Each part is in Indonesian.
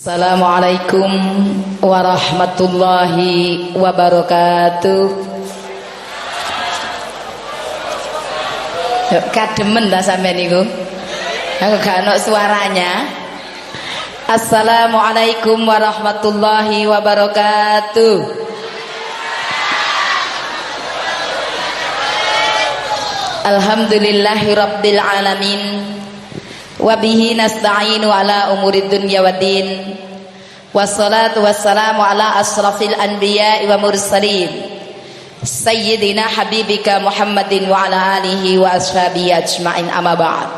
Assalamualaikum warahmatullahi wabarakatuh. Kademen dah sampean niku. Aku gak ono suaranya. Assalamualaikum warahmatullahi wabarakatuh. Alhamdulillahirabbil alamin. Wabihi nasta'inu ala umurid dunya waddin. Wassalatu wassalamu ala asrafil anbiya wa mursalin Sayyidina habibika Muhammadin wa ala alihi wa ashabihi ajma'in, amma ba'd.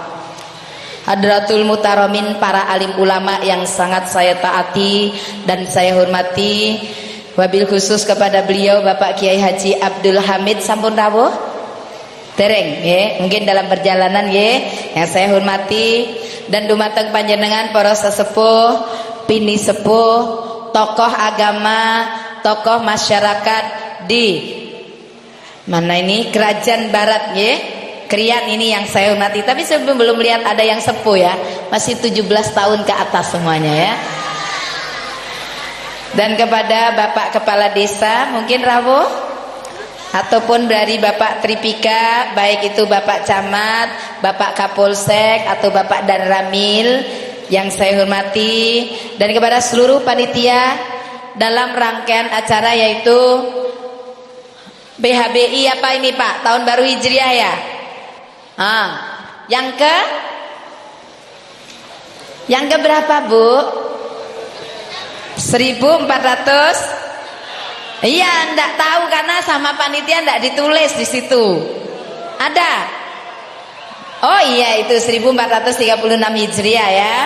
Hadratul mutaramin, para alim ulama yang sangat saya taati dan saya hormati, wabil khusus kepada beliau Bapak Kiai Haji Abdul Hamid. Sampun rawuh? Dereng ya, mungkin dalam perjalanan ya, yang saya hormati. Dan dumateng panjenengan para sesepuh, pini sepuh, tokoh agama, tokoh masyarakat di mana ini, Kerajaan Barat ya, Krian ini yang saya hormati. Tapi sebelum belum lihat ada yang sepuh ya, masih 17 tahun ke atas semuanya ya. Dan kepada Bapak Kepala Desa mungkin rawuh, ataupun dari Bapak Tripika, baik itu Bapak Camat, Bapak Kapolsek atau Bapak Danramil yang saya hormati, dan kepada seluruh panitia dalam rangkaian acara yaitu BHBI apa ini Pak? Tahun Baru Hijriah ya? Yang ke berapa Bu? 1400. Iya, enggak tahu karena sama panitia enggak ditulis di situ. Ada? Oh iya, itu 1436 Hijriah ya.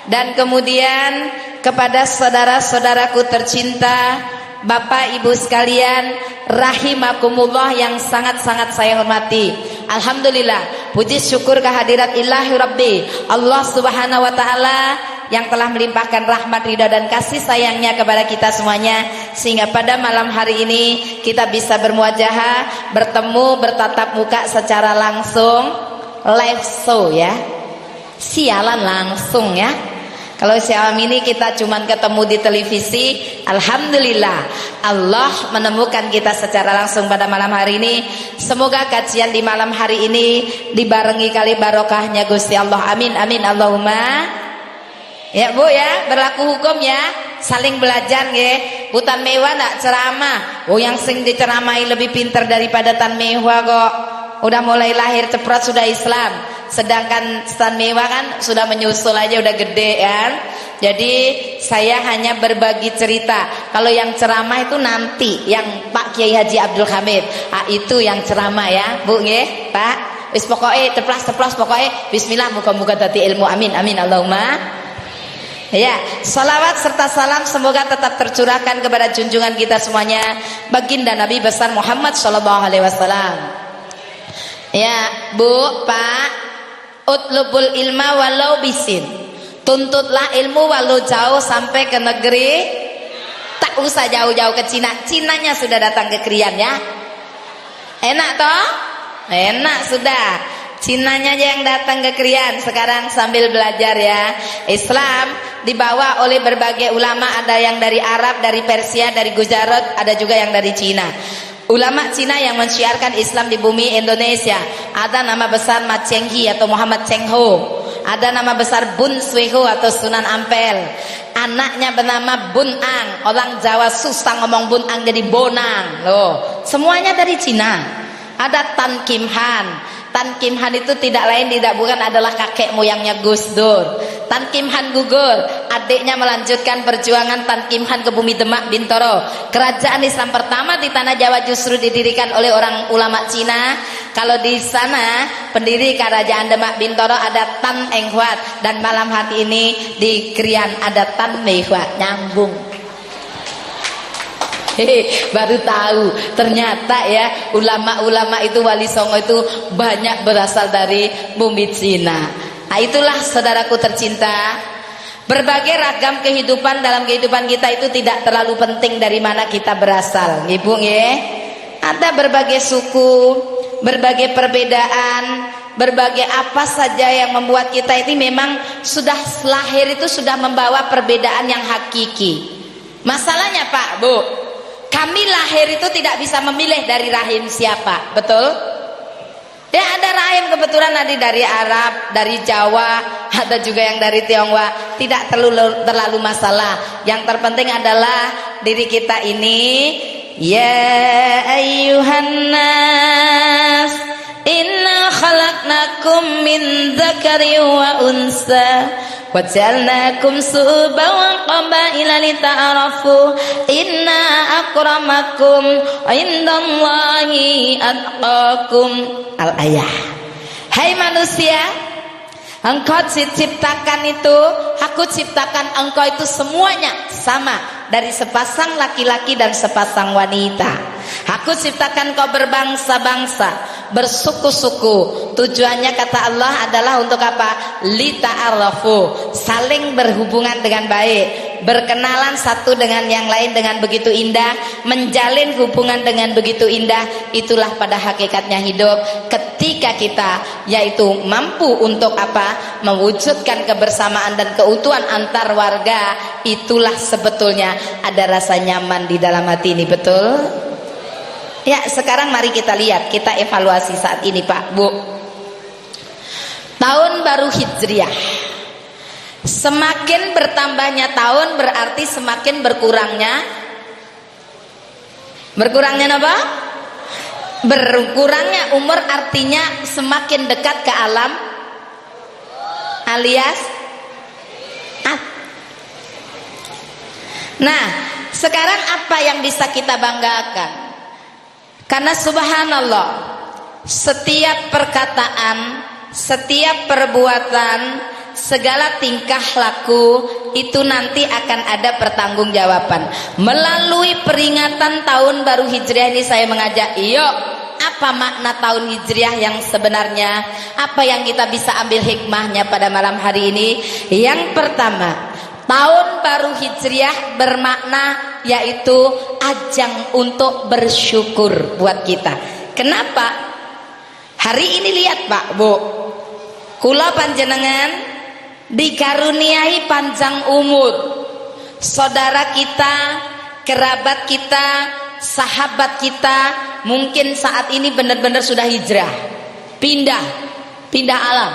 Dan kemudian kepada saudara-saudaraku tercinta, Bapak Ibu sekalian, rahimakumullah yang sangat-sangat saya hormati. Alhamdulillah, puji syukur kehadirat Ilahi Rabbi Allah Subhanahu wa taala yang telah melimpahkan rahmat, ridha dan kasih sayangnya kepada kita semuanya, sehingga pada malam hari ini kita bisa bermuajahah, bertemu, bertatap muka secara langsung, live show ya, sialan langsung ya. Kalau siang ini kita cuman ketemu di televisi, alhamdulillah Allah menemukan kita secara langsung pada malam hari ini. Semoga kajian di malam hari ini dibarengi kali barokahnya Gusti Allah, amin amin Allahumma. Ya Bu ya, berlaku hukum ya, saling belajar ya. Bu Tan Mewah ndak ceramah, oh yang sing diceramai lebih pinter daripada Tan Mewah kok. Udah mulai lahir ceprot sudah Islam, sedangkan Tan Mewah kan sudah menyusul aja udah gede kan. Jadi saya hanya berbagi cerita. Kalau yang ceramah itu nanti yang Pak Kiai Haji Abdul Hamid, itu yang ceramah ya Bu nggih Pak. Wis pokoknya ceplas-ceplos pokoknya bismillah, muga-muga dadi ilmu, amin amin Allahumma. Ya, salawat serta salam semoga tetap tercurahkan kepada junjungan kita semuanya, baginda Nabi besar Muhammad sallallahu alaihi wasallam. Ya, Bu, Pak, utlubul ilma walau bisin. Tuntutlah ilmu walau jauh sampai ke negeri, tak usah jauh-jauh ke Cina. Cinanya sudah datang ke Krian ya. Enak toh? Enak sudah. Cinanya aja yang datang ke Krian sekarang sambil belajar ya. Islam dibawa oleh berbagai ulama, ada yang dari Arab, dari Persia, dari Gujarat, ada juga yang dari Cina. Ulama Cina yang mensyiarkan Islam di bumi Indonesia, ada nama besar Ma Cheng-hi atau Muhammad Cheng Ho, ada nama besar Bun Sueho atau Sunan Ampel, anaknya bernama Bun Ang. Orang Jawa susah ngomong Bun Ang jadi Bonang loh. Semuanya dari Cina. Ada Tan Kim Han. Tan Kim Han itu tidak lain tidak bukan adalah kakek moyangnya Gus Dur. Tan Kim Han gugur, adiknya melanjutkan perjuangan Tan Kim Han ke bumi Demak Bintoro. Kerajaan Islam pertama di tanah Jawa justru didirikan oleh orang ulama Cina. Kalau di sana pendiri kerajaan Demak Bintoro ada Tan Eng Huat, dan malam hari ini di Krian ada Tan Mei Huat, nyambung. Baru tahu ternyata ya ulama-ulama itu, wali songo itu banyak berasal dari bumi Cina. Nah itulah saudaraku tercinta, berbagai ragam kehidupan dalam kehidupan kita itu tidak terlalu penting dari mana kita berasal, ibu ya. Ada berbagai suku, berbagai perbedaan, berbagai apa saja yang membuat kita ini memang sudah lahir itu sudah membawa perbedaan yang hakiki. Masalahnya Pak, Bu, kami lahir itu tidak bisa memilih dari rahim siapa, betul? Ya ada rahim kebetulan ada dari Arab, dari Jawa, ada juga yang dari Tionghoa, tidak terlalu masalah. Yang terpenting adalah diri kita ini, ya ayyuhan nas, inna khalaqnakum min dzakari wa unsa wa ja'alnakum syu'uban wa qabaila lita'arafu inna akramakum indallahi atqakum. Al-ayah. Hai manusia, engkau diciptakan itu, aku ciptakan engkau itu semuanya sama, dari sepasang laki-laki dan sepasang wanita. Aku ciptakan kau berbangsa-bangsa, bersuku-suku. Tujuannya kata Allah adalah untuk apa? Lita'arafu, saling berhubungan dengan baik, berkenalan satu dengan yang lain dengan begitu indah, menjalin hubungan dengan begitu indah. Itulah pada hakikatnya hidup. Ketika kita yaitu mampu untuk apa? Mewujudkan kebersamaan dan keutuhan antar warga, itulah sebetulnya ada rasa nyaman di dalam hati ini, betul? Ya, sekarang mari kita lihat, kita evaluasi saat ini Pak, Bu. Tahun baru Hijriah. Semakin bertambahnya tahun berarti semakin berkurangnya apa? Berkurangnya umur artinya semakin dekat ke alam alias Nah, sekarang apa yang bisa kita banggakan? Karena subhanallah, setiap perkataan, setiap perbuatan, segala tingkah laku itu nanti akan ada pertanggungjawaban. Melalui peringatan tahun baru Hijriah ini saya mengajak, yuk, apa makna tahun Hijriah yang sebenarnya? Apa yang kita bisa ambil hikmahnya pada malam hari ini? Yang pertama, tahun baru Hijriah bermakna yaitu ajang untuk bersyukur buat kita. Kenapa? Hari ini lihat Pak, Bu, kula panjenengan dikaruniai panjang umur. Saudara kita, kerabat kita, sahabat kita mungkin saat ini benar-benar sudah hijrah, pindah alam.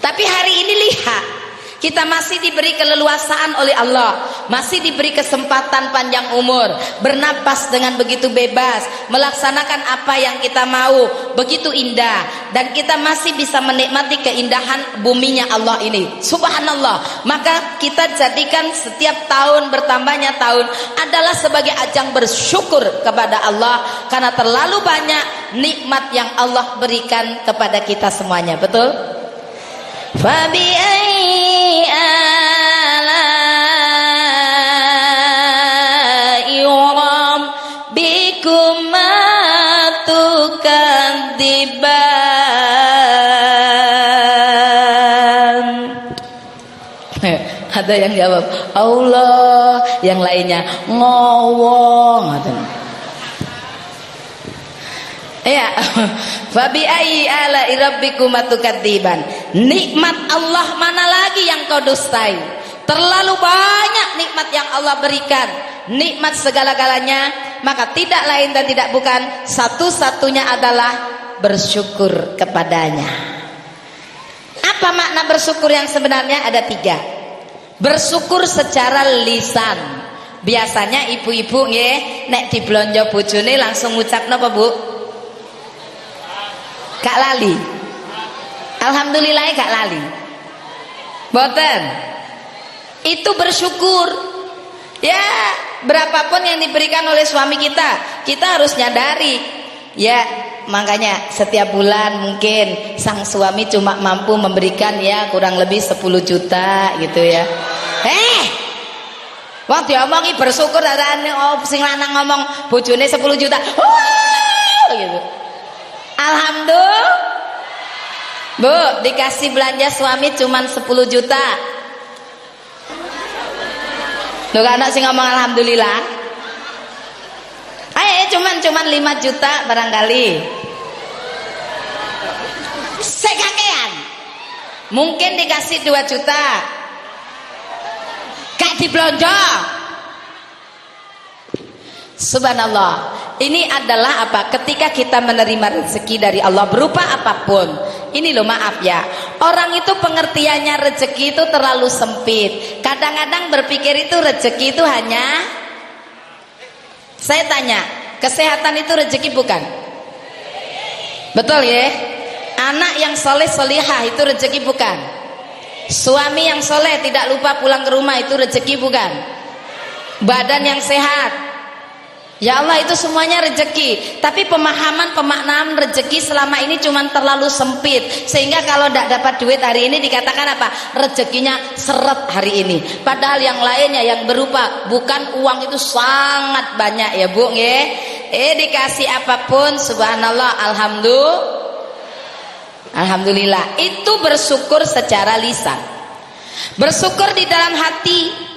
Tapi hari ini lihat, kita masih diberi keleluasaan oleh Allah, masih diberi kesempatan panjang umur, bernapas dengan begitu bebas, melaksanakan apa yang kita mau, begitu indah, dan kita masih bisa menikmati keindahan buminya Allah ini. Subhanallah. Maka kita jadikan setiap tahun bertambahnya tahun adalah sebagai ajang bersyukur kepada Allah, karena terlalu banyak nikmat yang Allah berikan kepada kita semuanya. Betul? Fabi'ai ala'i rabbikuma tukadziban. Ada yang jawab Allah, yang lainnya ngowong. Ya, fabi ayyi ala'i rabbikuma tukadziban. Nikmat Allah mana lagi yang kau dustai? Terlalu banyak nikmat yang Allah berikan, nikmat segala-galanya, maka tidak lain dan tidak bukan satu-satunya adalah bersyukur kepadanya. Apa makna bersyukur yang sebenarnya? Ada 3. Bersyukur secara lisan. Biasanya ibu-ibu nggih nek diblonjo bojone langsung ngucap napa, Bu? Gak lali. Alhamdulillah gak lali. Boten. Itu bersyukur. Ya, berapapun yang diberikan oleh suami kita, kita harus nyadari. Ya, makanya setiap bulan mungkin sang suami cuma mampu memberikan ya kurang lebih 10 juta gitu ya. Wong diomongi bersyukur dadane sing lanang ngomong bojone 10 juta. Gitu. Alhamdulillah. Bu, dikasih belanja suami cuman 10 juta. Loh kan anak sing ngomong alhamdulillah. Cuman 5 juta barangkali. sekakean. Mungkin dikasih 2 juta. Kayak diblonjo. Subhanallah. Ini adalah apa? Ketika kita menerima rezeki dari Allah berupa apapun. Ini loh, maaf ya, orang itu pengertiannya rezeki itu terlalu sempit. Kadang-kadang berpikir itu rezeki itu hanya, saya tanya, kesehatan itu rezeki bukan? Betul ya? Anak yang soleh solihah itu rezeki bukan? Suami yang soleh tidak lupa pulang ke rumah itu rezeki bukan? Badan yang sehat, ya Allah, itu semuanya rezeki. Tapi pemahaman pemaknaan rezeki selama ini cuma terlalu sempit, sehingga kalau tidak dapat duit hari ini dikatakan apa? Rezekinya seret hari ini. Padahal yang lainnya yang berupa bukan uang itu sangat banyak ya Bu nggih. Dikasih apapun subhanallah, alhamdulillah. Itu bersyukur secara lisan. Bersyukur di dalam hati.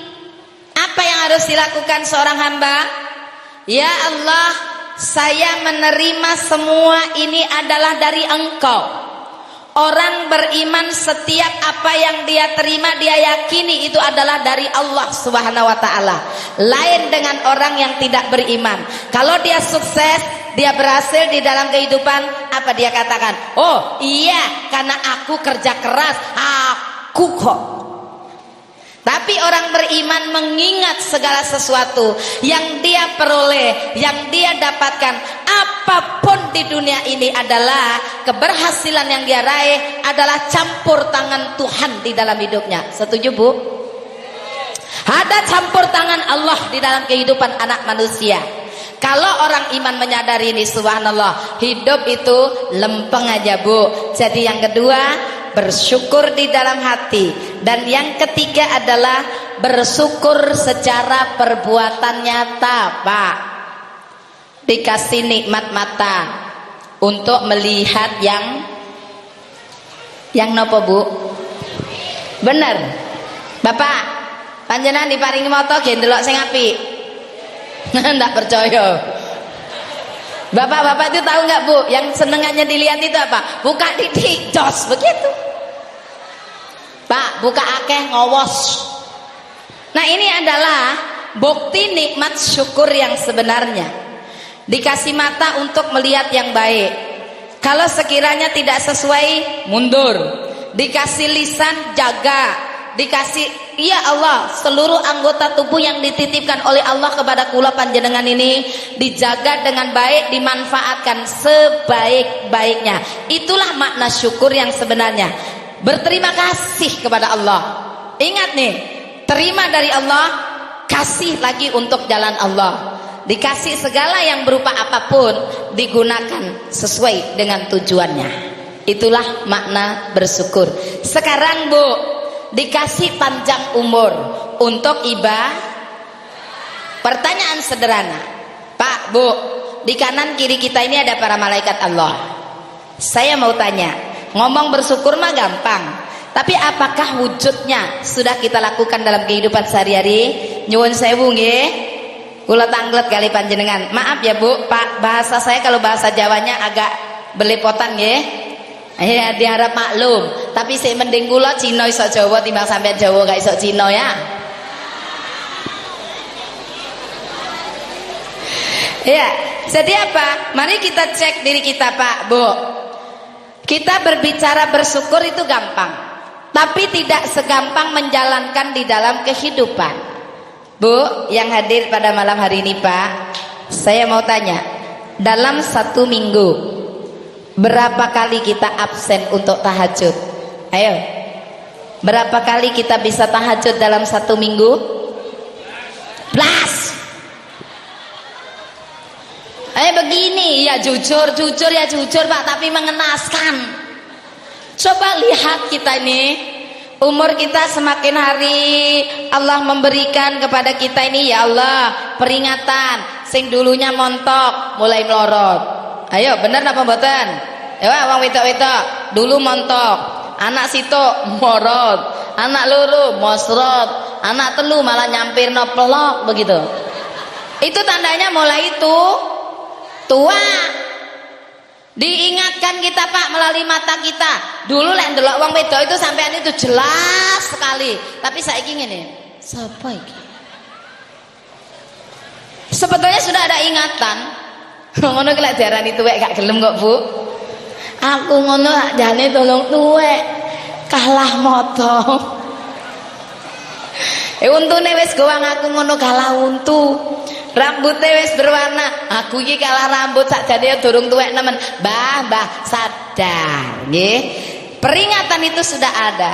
Apa yang harus dilakukan seorang hamba? Ya Allah, saya menerima semua ini adalah dari Engkau. Orang beriman setiap apa yang dia terima dia yakini itu adalah dari Allah Subhanahu wa taala. Lain dengan orang yang tidak beriman. Kalau dia sukses, dia berhasil di dalam kehidupan, apa dia katakan? Oh iya, karena aku kerja keras, aku kok. Tapi orang beriman mengingat segala sesuatu yang dia peroleh, yang dia dapatkan, apapun di dunia ini adalah keberhasilan yang dia raih adalah campur tangan Tuhan di dalam hidupnya. Setuju Bu? Ada campur tangan Allah di dalam kehidupan anak manusia. Kalau orang iman menyadari ini, subhanallah, hidup itu lempeng aja Bu. Jadi yang kedua, bersyukur di dalam hati. Dan yang ketiga adalah bersyukur secara perbuatan nyata Pak. Dikasih nikmat mata untuk melihat yang nopo Bu? Bener Bapak, panjenengan diparingi mata nggih ndelok sing apik. Nggak percaya. Bapak-bapak itu tahu nggak Bu, yang senengannya dilihat itu apa? Buka didik, jos begitu. Pak, buka akeh ngowos. Nah ini adalah bukti nikmat syukur yang sebenarnya. Dikasih mata untuk melihat yang baik. Kalau sekiranya tidak sesuai, mundur. Dikasih lisan, jaga. Dikasih, ya Allah, seluruh anggota tubuh yang dititipkan oleh Allah kepada kula panjenengan ini dijaga dengan baik, dimanfaatkan sebaik-baiknya. Itulah makna syukur yang sebenarnya. Berterima kasih kepada Allah. Ingat nih, terima dari Allah, kasih lagi untuk jalan Allah. Dikasih segala yang berupa apapun, digunakan sesuai dengan tujuannya. Itulah makna bersyukur. Sekarang Bu, dikasih panjang umur untuk ibadah. Pertanyaan sederhana, Pak, Bu, di kanan kiri kita ini ada para malaikat Allah. Saya mau tanya, ngomong bersyukur mah gampang, tapi apakah wujudnya sudah kita lakukan dalam kehidupan sehari-hari? Nyuwun sewu nggih, kula tanglet kali panjenengan. Maaf ya Bu, Pak, bahasa saya kalau bahasa Jawanya agak belepotan nggih. Ya diharap maklum, tapi sik mending kula Cina iso Jawa timbang sampean Jawa gak iso Cina ya. Ya, jadi apa? Mari kita cek diri kita Pak, Bu. Kita berbicara bersyukur itu gampang, tapi tidak segampang menjalankan di dalam kehidupan. Bu, yang hadir pada malam hari ini Pak, saya mau tanya, dalam 1 minggu berapa kali kita absen untuk tahajud? Ayo, berapa kali kita bisa tahajud dalam 1 minggu? Blas. Begini ya, jujur Pak, tapi mengenaskan. Coba lihat kita ini, umur kita semakin hari Allah memberikan kepada kita ini, ya Allah, peringatan. Sing dulunya montok mulai melorot. Ayo, bener apa mboten? Ya wong wedok-wedok dulu montok, anak situ morot, anak loro mosrot, anak telu malah nyampirno pelok begitu. Itu tandanya mulai itu tua. Diingatkan kita Pak melalui mata kita. Dulu lek ndelok wong wedok itu sampean itu jelas sekali. Tapi saiki ngene, sapa iki? Sebetulnya sudah ada ingatan. Ngono ki lek diarani tuwek gak gelem kok, Bu. Aku ngono jane tolong tuwek kalah moto. Untune wis gowang aku ngono kalah untu. Rambutnya wis berwarna, aku iki kalah rambut sakjane durung tuwek nemen. Mbah sadar nggih. Peringatan itu sudah ada.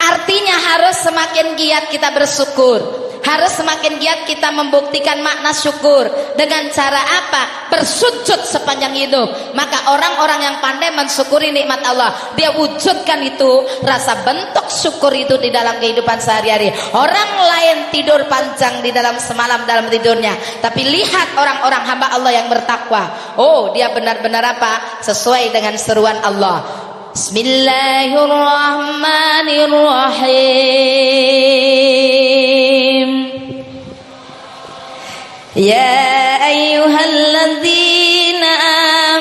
Artinya harus semakin giat kita bersyukur. Harus semakin giat kita membuktikan makna syukur. Dengan cara apa? Bersujud sepanjang hidup. Maka orang-orang yang pandai mensyukuri nikmat Allah, dia wujudkan itu, rasa bentuk syukur itu di dalam kehidupan sehari-hari. Orang lain tidur panjang di dalam semalam dalam tidurnya, tapi lihat orang-orang hamba Allah yang bertakwa. Oh, dia benar-benar apa? Sesuai dengan seruan Allah. Bismillahirrahmanirrahim. Ya ayyuhalladzina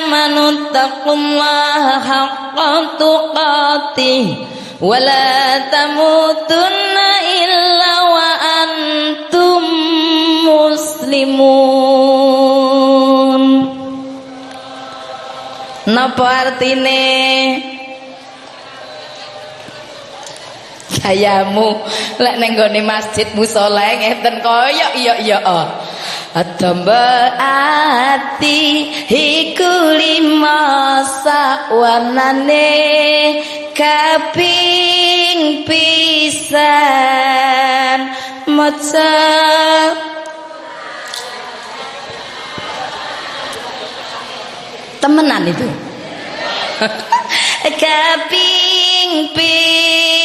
amanu taqullaha haqqa tuqatih wa la tamutunna illa wa antum muslimun. Napa artine? Gayamu lek ning gone masjid musala ngeten kaya iya Atamba ati iku lima sawanane kaping pisan maca temenan itu kaping pisan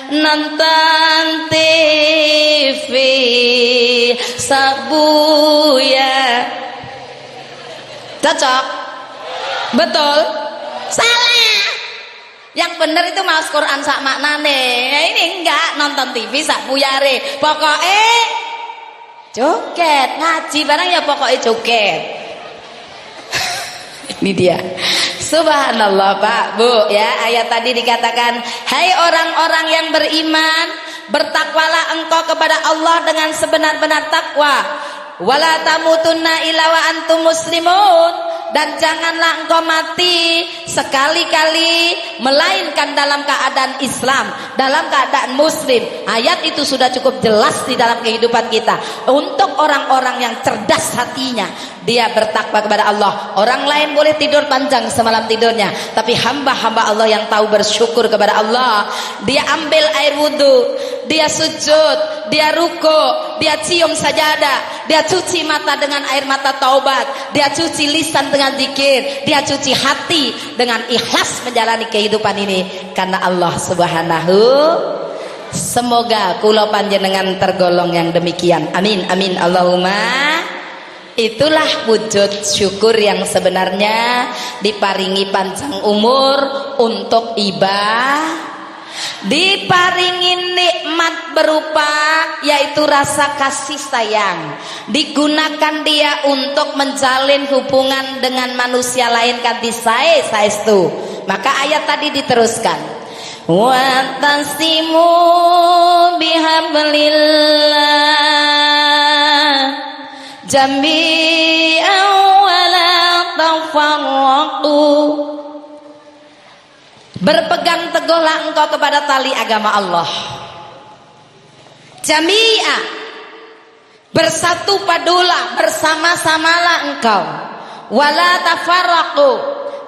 nonton TV sabuya. Cocok? Betul? Salah. Yang benar itu maos Quran sak maknane. Ini enggak nonton TV sak buyare. Pokoknya joget, ngaji barang ya pokoknya joget. Ini dia. Subhanallah Pak, Bu, ya, ayat tadi dikatakan, hai orang-orang yang beriman, bertakwalah engkau kepada Allah dengan sebenar-benar takwa. Wala tamutunna illa wa antum muslimun, dan janganlah engkau mati sekali-kali melainkan dalam keadaan Islam, dalam keadaan muslim. Ayat itu sudah cukup jelas di dalam kehidupan kita. Untuk orang-orang yang cerdas hatinya, dia bertakwa kepada Allah. Orang lain boleh tidur panjang semalam tidurnya, tapi hamba-hamba Allah yang tahu bersyukur kepada Allah, dia ambil air wudhu, dia sujud, dia ruku, dia cium sajadah, dia cuci mata dengan air mata taubat, dia cuci lisan dengan zikir, dia cuci hati dengan ikhlas menjalani kehidupan ini karena Allah Subhanahu. Semoga kula panjenengan tergolong yang demikian. Amin amin Allahumma. Itulah wujud syukur yang sebenarnya, diparingi panjang umur untuk ibadah, diparingi nikmat berupa yaitu rasa kasih sayang, digunakan dia untuk menjalin hubungan dengan manusia lain kanthi saestu. Maka ayat tadi diteruskan, wa tasimu bihablillah jami'an wa la tafarraqu. Berpegang teguhlah engkau kepada tali agama Allah. Jami'a, bersatu padulah, bersama-samalah engkau. Wala tafarraqu,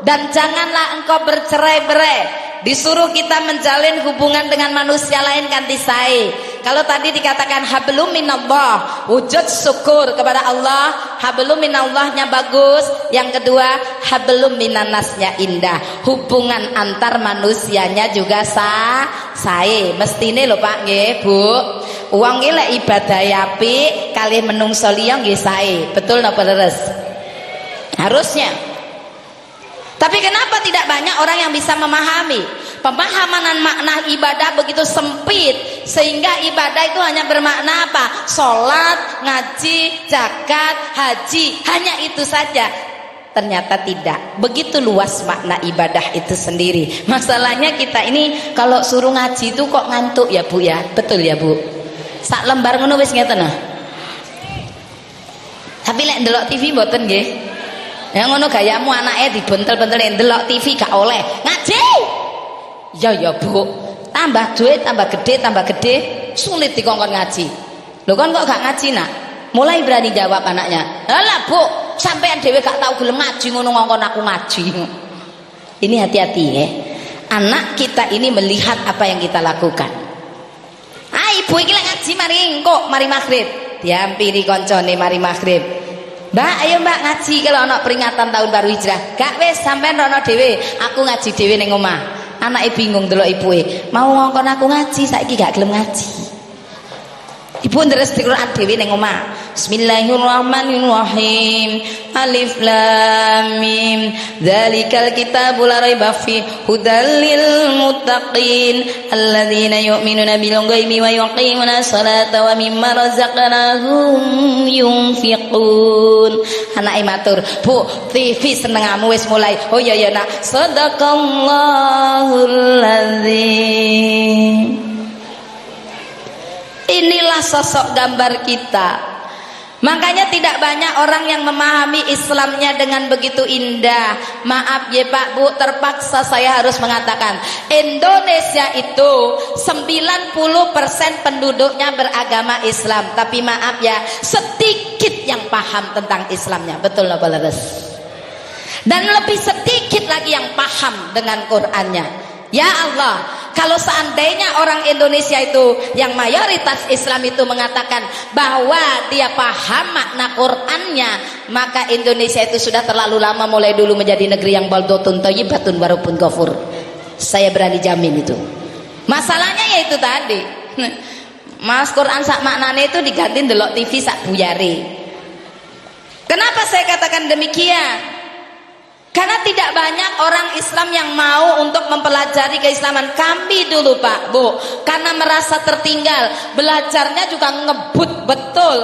dan janganlah engkau bercerai-berai. Disuruh kita menjalin hubungan dengan manusia lain kanthi sae. Kalau tadi dikatakan hablum minallah, wujud syukur kepada Allah, hablum minallahnya bagus. Yang kedua, hablum minannasnya indah. Hubungan antar manusianya juga sae. Mestine lho Pak nggih, Bu. Wong iki lek ibadah apik kalih menungso liya nggih sae. Betul napa leres? Harusnya. Tapi kenapa tidak banyak orang yang bisa memahami? Pemahaman makna ibadah begitu sempit, sehingga ibadah itu hanya bermakna apa? Sholat, ngaji, zakat, haji, hanya itu saja. Ternyata tidak. Begitu luas makna ibadah itu sendiri. Masalahnya kita ini kalau suruh ngaji itu kok ngantuk ya Bu ya. Betul ya Bu? Sak lembar ngono wis ngeten nah. Tapi lek ndelok TV mboten nggih. Ya ngono gayamu anake dibontel-bentel ndelok TV gak oleh. Ngaji. Ya Bu. Tambah duit tambah gede sulit dikongkon ngaji. Lho kon kok gak ngaji nak? Mulai berani jawab anaknya. Alah Bu, sampean dhewe gak tahu gelem ngaji ngono ngongkon aku ngaji. Ini hati-hati ya. Anak kita ini melihat apa yang kita lakukan. Ah ibu iki lek ngaji mari engko mari maghrib. Diampiri koncone mari maghrib. Mbak ayo mbak ngaji kalau ana peringatan tahun baru hijrah. Gak wis sampean rono dhewe, aku ngaji dhewe ning omah. Anake bingung delok ibuke. Mau ngongkon aku ngaji saiki gak gelem ngaji. Ibu ndres di Quran dhewe ning omah. Bismillahirrahmanirrahim. Alif lam mim. Dzalikal kitabul la raiba fi hudal lil muttaqin alladzina yu'minuna bil ghaibi wa yuqimuna sholata wa mimma razaqnahum yunfiqun. Anake matur, "Bu, TV senengamu wis mulai." Oh iya ya nak. Shadaqallahul azim. Inilah sosok gambar kita. Makanya tidak banyak orang yang memahami Islamnya dengan begitu indah. Maaf ya Pak Bu, terpaksa saya harus mengatakan Indonesia itu 90% penduduknya beragama Islam. Tapi maaf ya, sedikit yang paham tentang Islamnya. Betul nggak Balaras? Dan lebih sedikit lagi yang paham dengan Qur'annya. Ya Allah, kalau seandainya orang Indonesia itu yang mayoritas Islam itu mengatakan bahwa dia paham makna Qur'annya, maka Indonesia itu sudah terlalu lama mulai dulu menjadi negeri yang baldotun thayyibatun warabun ghafur. Saya berani jamin itu. Masalahnya yaitu tadi. Mas Quran sak maknane itu diganti ndelok TV sak buyare. Kenapa saya katakan demikian? Karena tidak banyak orang Islam yang mau untuk mempelajari keislaman. Kami dulu Pak Bu, karena merasa tertinggal, belajarnya juga ngebut betul.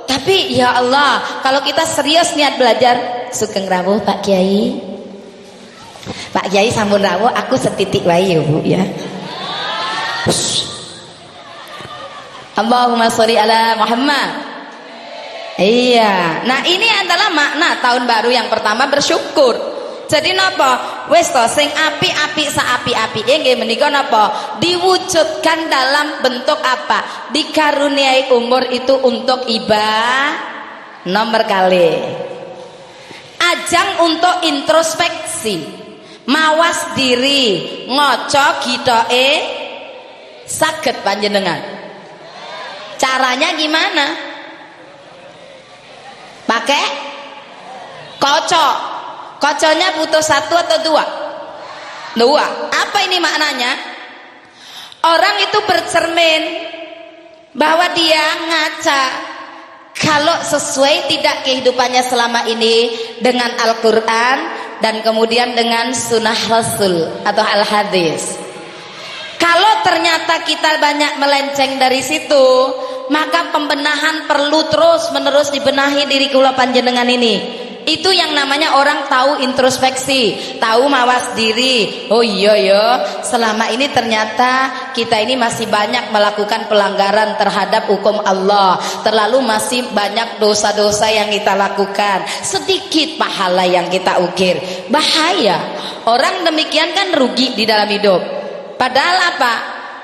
Tapi ya Allah, kalau kita serius niat belajar, sugeng rawuh Pak Kiai. Pak Kiai sampun rawuh, aku setitik wae ya Bu ya. Allahumma sholli ala Muhammad. Iya, nah ini adalah makna tahun baru yang pertama, bersyukur. Jadi napa? Wis to sing apik-apik sak apik-apike nggih menika napa? Diwujudkan dalam bentuk apa? Dikaruniai umur itu untuk ibadah nomor kali. Ajang untuk introspeksi, mawas diri, ngoco gitoke saged panjenengan. Caranya gimana? Pakai kocok. Kocoknya butuh satu atau dua? Dua. Apa ini maknanya? Orang itu bercermin bahwa dia ngaca kalau sesuai tidak kehidupannya selama ini dengan Al-Quran dan kemudian dengan sunnah Rasul atau Al-Hadis. Kalau ternyata kita banyak melenceng dari situ, maka pembenahan perlu terus menerus dibenahi diri kula panjenengan ini. Itu yang namanya orang tahu introspeksi, tahu mawas diri. Oh iya ya, selama ini ternyata kita ini masih banyak melakukan pelanggaran terhadap hukum Allah. Terlalu masih banyak dosa-dosa yang kita lakukan. Sedikit pahala yang kita ukir. Bahaya. Orang demikian kan rugi di dalam hidup. Padahal apa?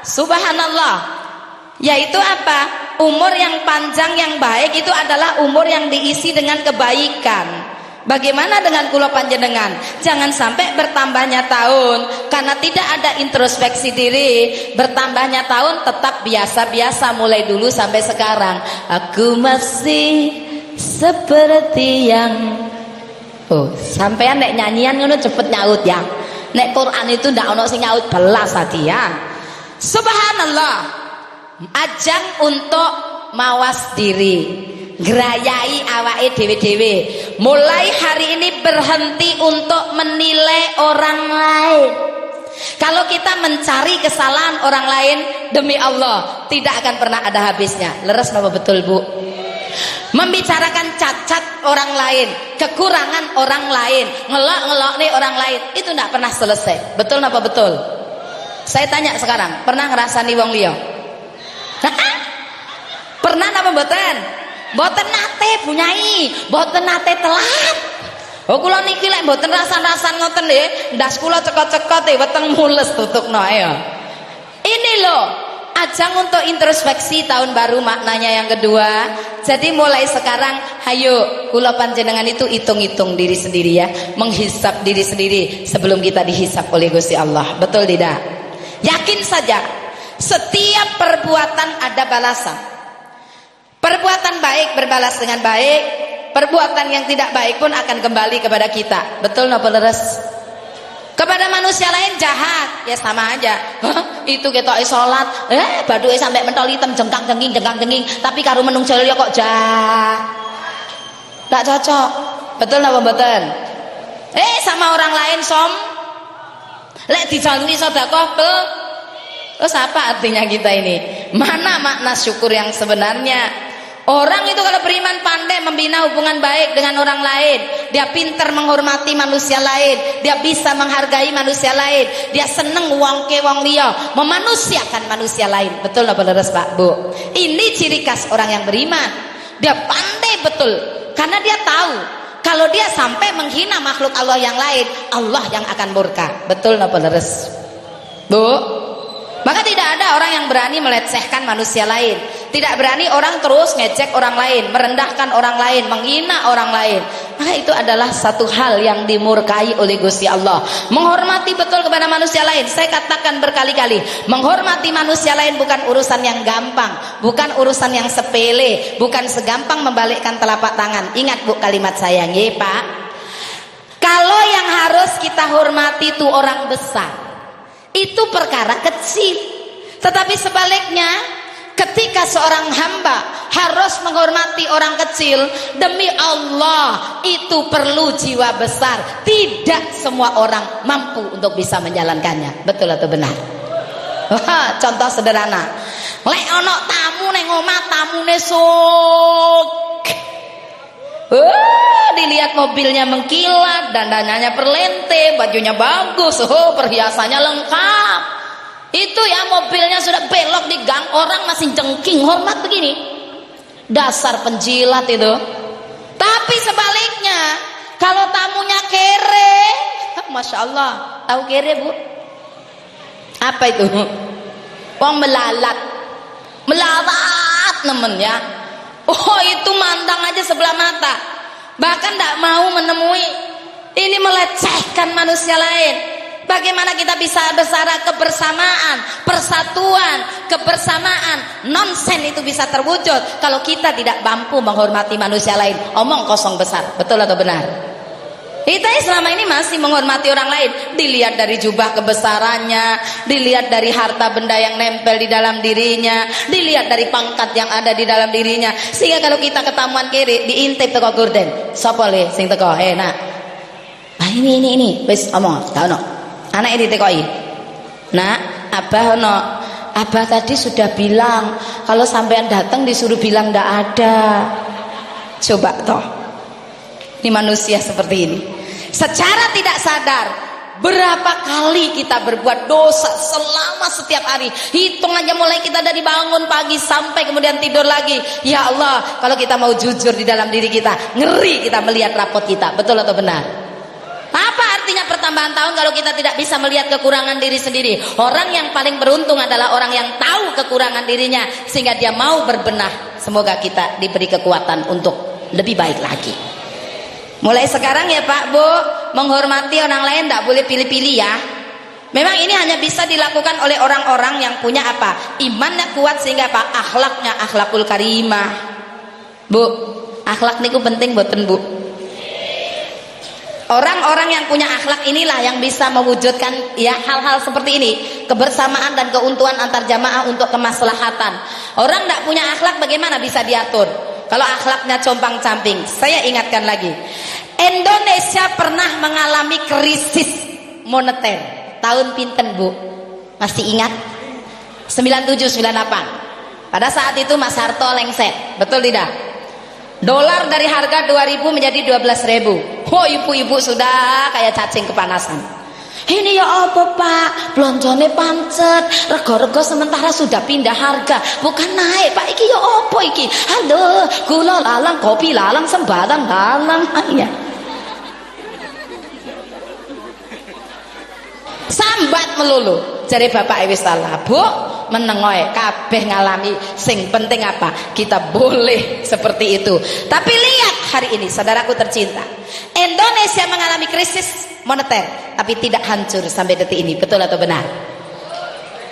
Subhanallah. Yaitu apa? Umur yang panjang yang baik itu adalah umur yang diisi dengan kebaikan. Bagaimana dengan kula panjenengan? Jangan sampai bertambahnya tahun karena tidak ada introspeksi diri. Bertambahnya tahun tetap biasa-biasa mulai dulu sampai sekarang. Aku masih seperti yang sampean nek nyanyian ngono cepet nyaut ya. Nek Quran itu ndak ono sing nyaut belas hati ya. Subhanallah. Ajang untuk mawas diri, gerayai awake dhewe-dhewe. Mulai hari ini berhenti untuk menilai orang lain. Kalau kita mencari kesalahan orang lain, demi Allah tidak akan pernah ada habisnya. Leres napa betul Bu? membicarakan cacat orang lain, kekurangan orang lain, ngelok nih orang lain, itu tidak pernah selesai. Betul apa betul? Saya tanya sekarang, pernah ngerasani wong liya? Pernah apa mboten? Mboten nate bunyai, mboten nate telat. Oh kula niki lek mboten rasan-rasan ngoten nggih, ndas kula cekot-cekot weteng mules tutukno ya. Ini loh ajang untuk introspeksi tahun baru, maknanya yang kedua. Jadi mulai sekarang hayo kula panjenengan itu hitung-hitung diri sendiri ya, menghisap diri sendiri sebelum kita dihisap oleh Gusti Allah. Betul tidak? Yakin saja setiap perbuatan ada balasan. Perbuatan baik berbalas dengan baik, perbuatan yang tidak baik pun akan kembali kepada kita. Betul napa leres? Kepada manusia lain jahat, ya sama aja. Itu ketok salat, baduke sampai mentol hitam jengkang-jengking, tapi karo menung jelo kok jahat. Tak cocok. Betul napa mboten? Sama orang lain lek dijalui sedekah terus apa artinya kita ini? Mana makna syukur yang sebenarnya? Orang itu kalau beriman pandai membina hubungan baik dengan orang lain, dia pintar menghormati manusia lain, dia bisa menghargai manusia lain, dia seneng wongke wong liya, memanusiakan manusia lain. Betul apa leres Pak Bu? Ini ciri khas orang yang beriman. Dia pandai betul, karena dia tahu kalau dia sampai menghina makhluk Allah yang lain, Allah yang akan murka. Betul apa leres Bu? Maka tidak ada orang yang berani melecehkan manusia lain, tidak berani orang terus ngecek orang lain, merendahkan orang lain, menghina orang lain. Maka itu adalah satu hal yang dimurkai oleh Gusti Allah. Menghormati betul kepada manusia lain. Saya katakan berkali-kali, menghormati manusia lain bukan urusan yang gampang, bukan urusan yang sepele, bukan segampang membalikkan telapak tangan. Ingat Bu kalimat saya, nggih Pak. Kalau yang harus kita hormati itu orang besar, itu perkara kecil. Tetapi sebaliknya, ketika seorang hamba harus menghormati orang kecil, demi Allah itu perlu jiwa besar. Tidak semua orang mampu untuk bisa menjalankannya. Betul atau benar? Wah, contoh sederhana, lek ono tamu neng omah, tamune sok, dilihat mobilnya mengkilat, dandanannya perlente, bajunya bagus, perhiasannya lengkap. Itu ya mobilnya sudah belok di gang, orang masih jengking hormat begini. Dasar penjilat itu. Tapi sebaliknya, kalau tamunya kere, Masya Allah, tahu kere Bu? Apa itu? Wong melalat nemen ya. Oh itu mandang aja sebelah mata, bahkan tidak mau menemui. Ini melecehkan manusia lain. Bagaimana kita bisa bersara kebersamaan, persatuan, kebersamaan, nonsen itu bisa terwujud kalau kita tidak mampu menghormati manusia lain. Omong kosong besar. Betul atau benar? Kita selama ini masih menghormati orang lain, dilihat dari jubah kebesarannya, dilihat dari harta benda yang nempel di dalam dirinya, dilihat dari pangkat yang ada di dalam dirinya. Sehingga kalau kita ketamuan kiri, diintip teko gorden. Sapa le sing teko? Nak. Ah ini. Wis omong, tak ono. Anak ini tekoi. Nak, Abah ono. Abah tadi sudah bilang kalau sampean datang disuruh bilang ndak ada. Coba toh. Ini manusia seperti ini. Secara tidak sadar, berapa kali kita berbuat dosa selama setiap hari. Hitung aja mulai kita dari bangun pagi sampai kemudian tidur lagi. Ya Allah, kalau kita mau jujur di dalam diri kita, ngeri kita melihat rapot kita. Betul atau benar? Apa artinya pertambahan tahun kalau kita tidak bisa melihat kekurangan diri sendiri? Orang yang paling beruntung adalah orang yang tahu kekurangan dirinya sehingga dia mau berbenah. Semoga kita diberi kekuatan untuk lebih baik lagi. Mulai sekarang ya Pak Bu, menghormati orang lain tidak boleh pilih-pilih ya. Memang ini hanya bisa dilakukan oleh orang-orang yang punya apa? Imannya kuat sehingga apa? Akhlaknya akhlakul karimah. Bu, akhlak niku penting boten Bu? Orang-orang yang punya akhlak inilah yang bisa mewujudkan ya hal-hal seperti ini, kebersamaan dan keuntungan antar jamaah untuk kemaslahatan. Orang tidak punya akhlak bagaimana bisa diatur? Kalau akhlaknya compang-camping. Saya ingatkan lagi, Indonesia pernah mengalami krisis moneter tahun pinten Bu? Masih ingat? 97-98. Pada saat itu Mas Harto lengset, betul tidak? Dolar dari harga 2.000 menjadi 12.000. Oh, ibu-ibu sudah kayak cacing kepanasan. Ini ya apa Pak? Blonjone pancet, rego-rego sementara sudah pindah harga, bukan naik Pak. Iki ya apa iki? Halo, gula lalang, kopi lalang, sembarang lalang. Ya. Sambat melulu. Jare bapak wis salah, Bu. Menengoe kabeh ngalami, sing penting apa? Kita boleh seperti itu. Tapi lihat hari ini saudaraku tercinta, Indonesia mengalami krisis moneter tapi tidak hancur sampai detik ini. Betul atau benar?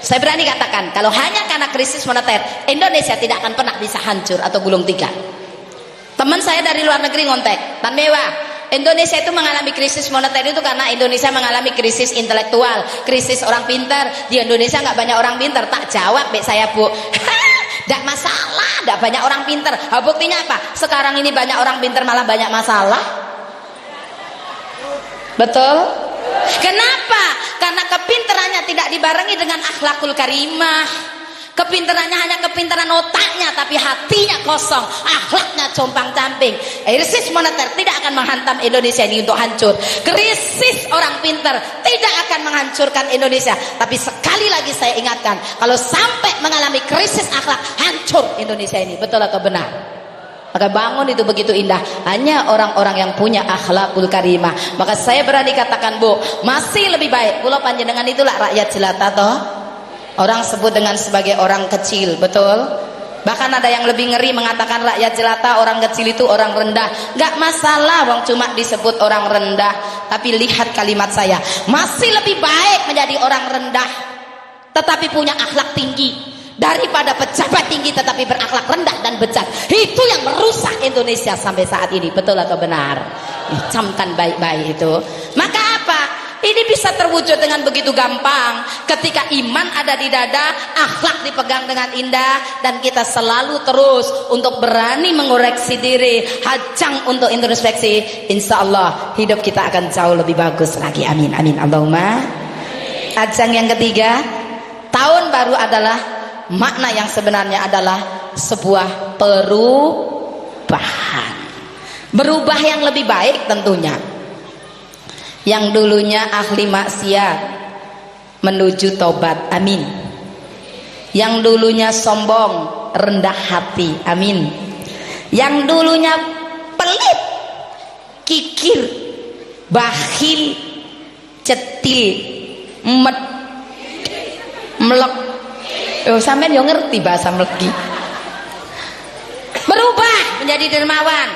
Saya berani katakan kalau hanya karena krisis moneter Indonesia tidak akan pernah bisa hancur atau gulung tikar. Teman saya dari luar negeri ngontek, Tan Mewah, Indonesia itu mengalami krisis moneter itu karena Indonesia mengalami krisis intelektual, krisis orang pintar. Di Indonesia nggak banyak orang pintar. Tak jawab saya, Bu. Tidak masalah, tidak banyak orang pintar. Buktinya apa? Sekarang ini banyak orang pintar malah banyak masalah. Betul? Kenapa? Karena kepintarannya tidak dibarengi dengan akhlakul karimah. Kepintarannya hanya kepintaran otaknya, tapi hatinya kosong, akhlaknya compang-camping. Krisis moneter tidak akan menghantam Indonesia ini untuk hancur. Krisis orang pintar tidak akan menghancurkan Indonesia. Tapi sekali lagi saya ingatkan, kalau sampai mengalami krisis akhlak, hancur Indonesia ini. Betul atau benar? Maka bangun itu begitu indah hanya orang-orang yang punya akhlakul karimah. Maka saya berani katakan, Bu, masih lebih baik pulau panjenengan itulah rakyat jelata toh. Orang sebut dengan sebagai orang kecil, betul? Bahkan ada yang lebih ngeri mengatakan rakyat jelata, orang kecil itu orang rendah. Gak masalah wong cuma disebut orang rendah. Tapi lihat kalimat saya, masih lebih baik menjadi orang rendah tetapi punya akhlak tinggi daripada pejabat tinggi tetapi berakhlak rendah dan bejat. Itu yang merusak Indonesia sampai saat ini. Betul atau benar? Camkan baik-baik itu. Maka apa? Ini bisa terwujud dengan begitu gampang ketika iman ada di dada, akhlak dipegang dengan indah, dan kita selalu terus untuk berani mengoreksi diri, hajang untuk introspeksi. Insya Allah hidup kita akan jauh lebih bagus lagi. Amin, amin, Allahumma. Ajang yang ketiga, tahun baru adalah makna yang sebenarnya adalah sebuah perubahan. Berubah yang lebih baik tentunya. Yang dulunya ahli maksiat menuju tobat, amin. Yang dulunya sombong, rendah hati, amin. Yang dulunya pelit, kikir, bakhil, cetil, melek. Sampean yo ngerti bahasa meleki. Berubah menjadi dermawan,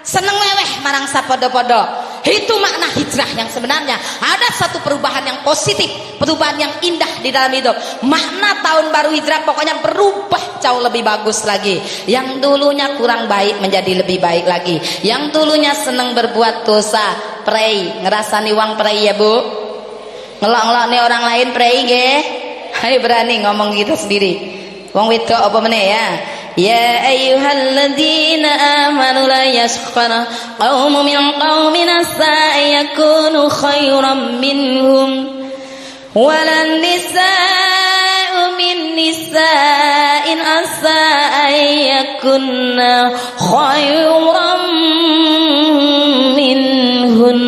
seneng leweh marang sapodo-podo. Itu makna hijrah yang sebenarnya. Ada satu perubahan yang positif, perubahan yang indah di dalam hidup. Makna tahun baru hijrah pokoknya berubah jauh lebih bagus lagi. Yang dulunya kurang baik menjadi lebih baik lagi. Yang dulunya seneng berbuat dosa, prei, ngerasani uang prei ya Bu. Ngelok-ngelok nih orang lain prei nggih. Ayo berani ngomong gitu sendiri. Wong wedok apa meneh ya? Ya ayyuhalladzina amanu la yaskhara qaumun min qaumin asa yakunu khairan minhum walan nisa'u min nisa'in asa yakunna khairan minhun.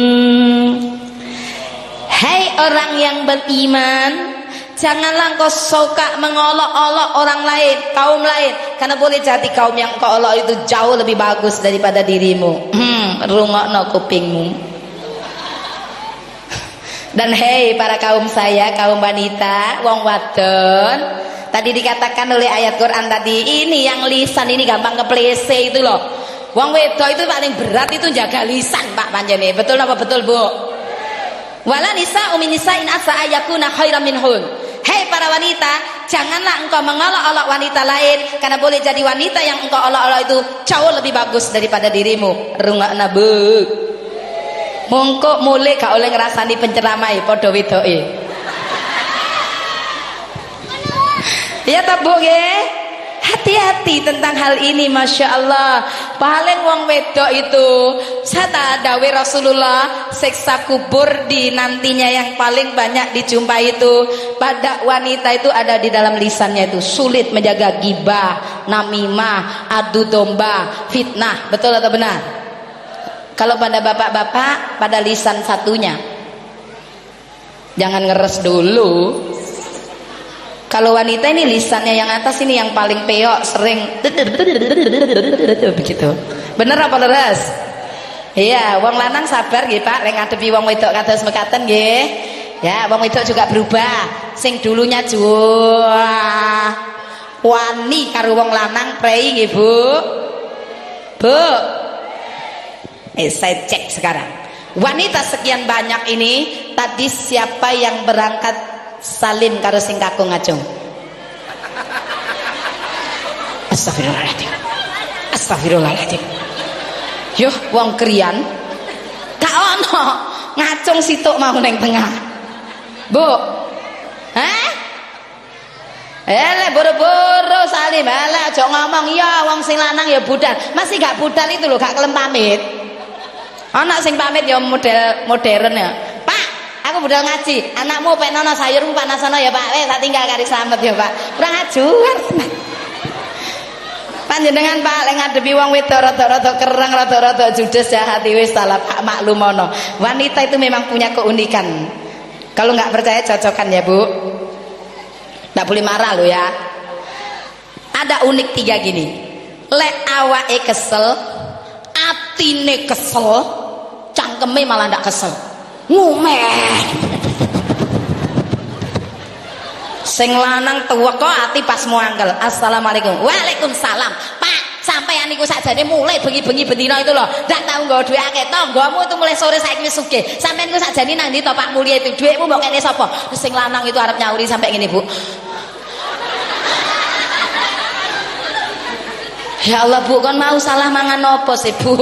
Hai orang yang beriman, janganlah engkau suka mengolok-olok orang lain, kaum lain, karena boleh jadi kaum yang engkau olok itu jauh lebih bagus daripada dirimu. Rungokno kupingmu. Dan hei para kaum saya, kaum wanita, wong wadon, tadi dikatakan oleh ayat Quran tadi, ini yang lisan ini gampang keplese itu loh. Wong wedok itu paling berat itu jaga lisan Pak panjene. Betul apa betul Bu? Wala nisa umin nisa in asa ayakuna khairan minhun. Hei para wanita, janganlah engkau mengolok-olok wanita lain, karena boleh jadi wanita yang engkau olok-olok itu jauh lebih bagus daripada dirimu. Rungokna Bu. Mongko mulai gak oleh ngerasani penceramai padha wedoke. Ya ta Bu nggih? Hati-hati tentang hal ini, Masya Allah. Paling wong wedok itu sata dawe Rasulullah, siksa kubur di nantinya yang paling banyak dijumpai itu pada wanita itu ada di dalam lisannya itu. Sulit menjaga gibah, namimah, adu domba, fitnah. Betul atau benar? Kalau pada bapak-bapak, pada lisan satunya. Jangan ngeres dulu. Kalau wanita ini lisannya yang atas ini yang paling peok, sering begitu. Bener apa leres? Iya, wong lanang sabar nggih Pak, lek ngadepi wong wedok kados mekaten nggih. Ya, wong wedok juga berubah. Sing dulunya juah wani karo wong lanang prei nggih Bu. Bu. Saya cek sekarang. Wanita sekian banyak ini tadi siapa yang berangkat salin karo sing kakung ngajung? Astagfirullahaladzim. Astagfirullahaladzim. Yuh wong krian gak ono ngacung situk mau neng tengah. Bu, hah? Boro-boro salim, aja ngomong ya wong sing lanang ya budal. Masih gak budal itu loh, gak kelem pamit. Anak sing pamit ya modern ya. Pak, aku budal ngaji. Anakmu penono sayurmu panasono ya Pak. Tak tinggal kari selamat ya Pak. Kurang ajuan. Panjenengan Pak lek ngadepi wong wedok rada-rada kereng, rada-rada judes jahat wis salah Pak maklumono. Wanita itu memang punya keunikan. Kalau nggak percaya cocokan ya Bu. Nggak boleh marah lo ya. Ada unik 3 gini. Lek awake kesel, atine kesel, cangkeme malah ndak kesel. Ngumeh. Sing lanang tuwa kok ati pas muangkel. Assalamualaikum. Waalaikumsalam. Pak, sampean niku sakjane mulai bengi-bengi bendina itu loh. Ndak tahu nggo dhuwit akeh. Tanggamu itu mulai sore saiki wis sugih. Sampean niku sakjane nang ndi to Pak Mulya itu? Dhuwitmu mbok kene sapa? Sing lanang itu arep nyauri sampai ngene, Bu. Ya Allah Bu, kon mau salah mangan opo sih Bu?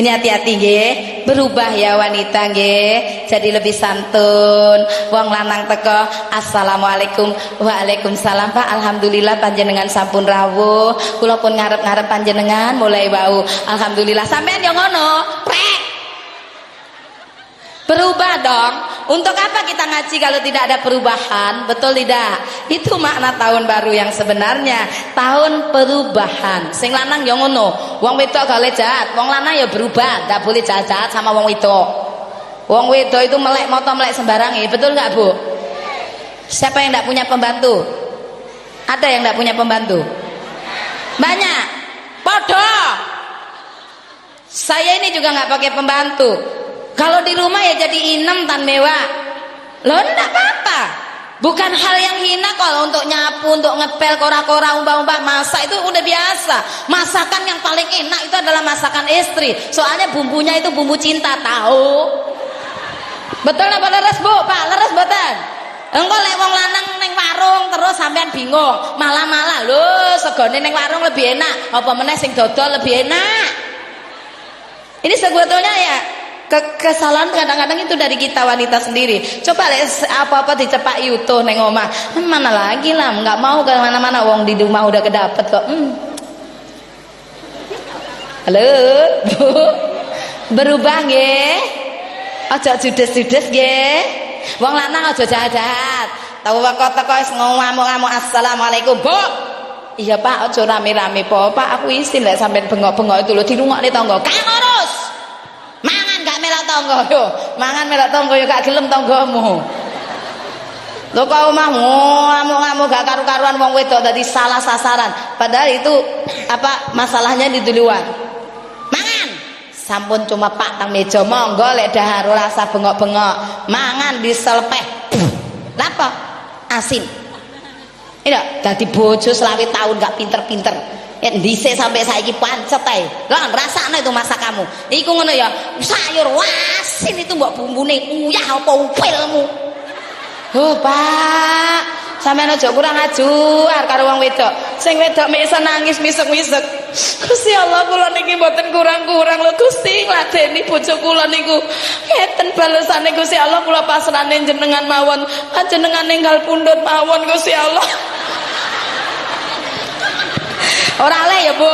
Ini hati-hati nggih, berubah ya wanita nggih, jadi lebih santun. Wong lanang teko, assalamualaikum, waalaikumsalam Pak, alhamdulillah panjenengan sampun rawuh. Kula pun ngarep-ngarep panjenengan mulai wau. Alhamdulillah sampean yo ngono. Prek. Berubah dong. Untuk apa kita ngaji kalau tidak ada perubahan? Betul tidak? Itu makna tahun baru yang sebenarnya. Tahun perubahan. Sing lanang ya ngono. Wong wedok gak boleh jahat. Wong lanang ya berubah. Gak boleh jahat sama wong wedok. Wong wedok itu melek moto melek sembarang. Betul gak Bu? Siapa yang gak punya pembantu? Ada yang gak punya pembantu? Banyak. Podo. Saya ini juga gak pakai pembantu. Kalau di rumah ya jadi inem tan mewah. Loh enggak apa-apa. Bukan hal yang hina kalau untuk nyapu, untuk ngepel, kora-kora, umpah-umpah masak itu udah biasa. Masakan yang paling enak itu adalah masakan istri. Soalnya bumbunya itu bumbu cinta, tahu? Betul apa leres Bu? Pak, leres boten? Engko lek wong lanang ning warung terus sampean bingung. Malah-malah lho, segone ning warung lebih enak. Apa meneh sing dodol lebih enak? Ini sebetulnya ya kesalahan kadang-kadang itu dari kita wanita sendiri. Coba apa-apa dicepaki utuh neng omah. Mana lagi lah, nggak mau ke mana-mana. Wong di rumah udah kedapet kok. Halo, Bu. Berubah nggih. Aja judes-judes nggih. Wong lanang aja jahat-jahat. Tahu kok teko wis ngamuk-ngamuk assalamualaikum, Bu. Iya Pak, aja rame-rame po. Pak, aku isin lek sampean bengok-bengok itu lho dirungokne tangga. Kang urus. Gak melak tangga yo, mangan melak tangga yo gak gelem tanggamu. Lho kok omahmu ngamuk-ngamuk gak karu-karuan wong wedok dadi salah sasaran. Padahal itu apa masalahnya di luar. Mangan. Sampun cuma Pak tang meja monggo lek dahar ora usah bengok-bengok. Mangan diselepeh. Napa? Asin. Iya, dadi bojo selawe tahun gak pinter-pinter. Dhisik sampai saiki pancet ae. Lah rasane itu masakanmu. Iku ngono ya, sayur wasin itu mbok bumbune uyah apa upilmu. Oh, Pak. Sampeyan aja kurang ajuar karo wong wedok. Sing wedok mek iso nangis misek-misek. Gusti Allah kula niki mboten kurang-kurang lho Gusti, ngladeni bojo kula niku. Ngeten balesane Gusti Allah kula pasrahne jenengan mawon. Panjenengan ninggal pundhut mawon Gusti Allah. Ora le ya Bu,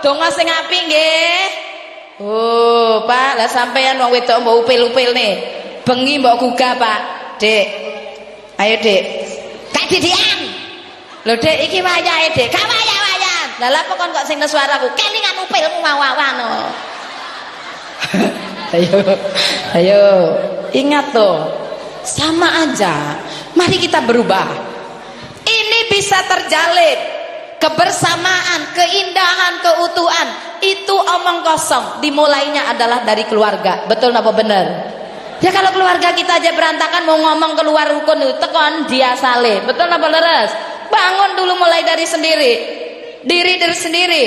donga sing apik nggih. Oh Pak, lah sampeyan wong wedok mbok upil-upil nih. Bengi mbok gugah Pak. Dik. Ayo Dik. Kadidian. Lho Dek, iki wayahe Dek. Gak wayah-wayahan. Lah lha kok sing suaraku kelingan upilmu wawan. Ayo, ingat tuh, sama aja. Mari kita berubah. Ini bisa terjalin kebersamaan, keindahan, keutuhan. Itu omong kosong. Dimulainya adalah dari keluarga. Betul apa benar? Ya kalau keluarga kita aja berantakan, mau ngomong keluar rukun itu tekon dia saleh. Betul apa leres? Bangun dulu mulai dari sendiri. Diri sendiri.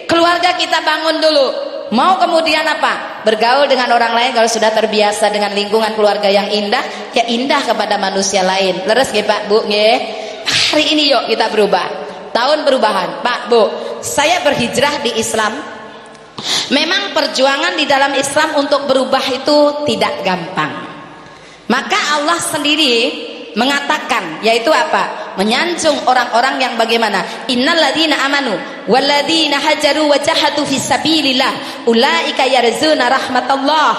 Keluarga kita bangun dulu. Mau kemudian apa? Bergaul dengan orang lain. Kalau sudah terbiasa dengan lingkungan keluarga yang indah, ya indah kepada manusia lain. Leres nggih Pak Bu nggih? Hari ini yuk kita berubah. Tahun perubahan. Pak Bu, saya berhijrah di Islam. Memang perjuangan di dalam Islam untuk berubah itu tidak gampang. Maka Allah sendiri mengatakan, yaitu apa? Menyanjung orang-orang yang bagaimana? Innalladzina amanu walladzina hajaru wa jahadu fisabilillah ulaika yarzuna rahmatallah.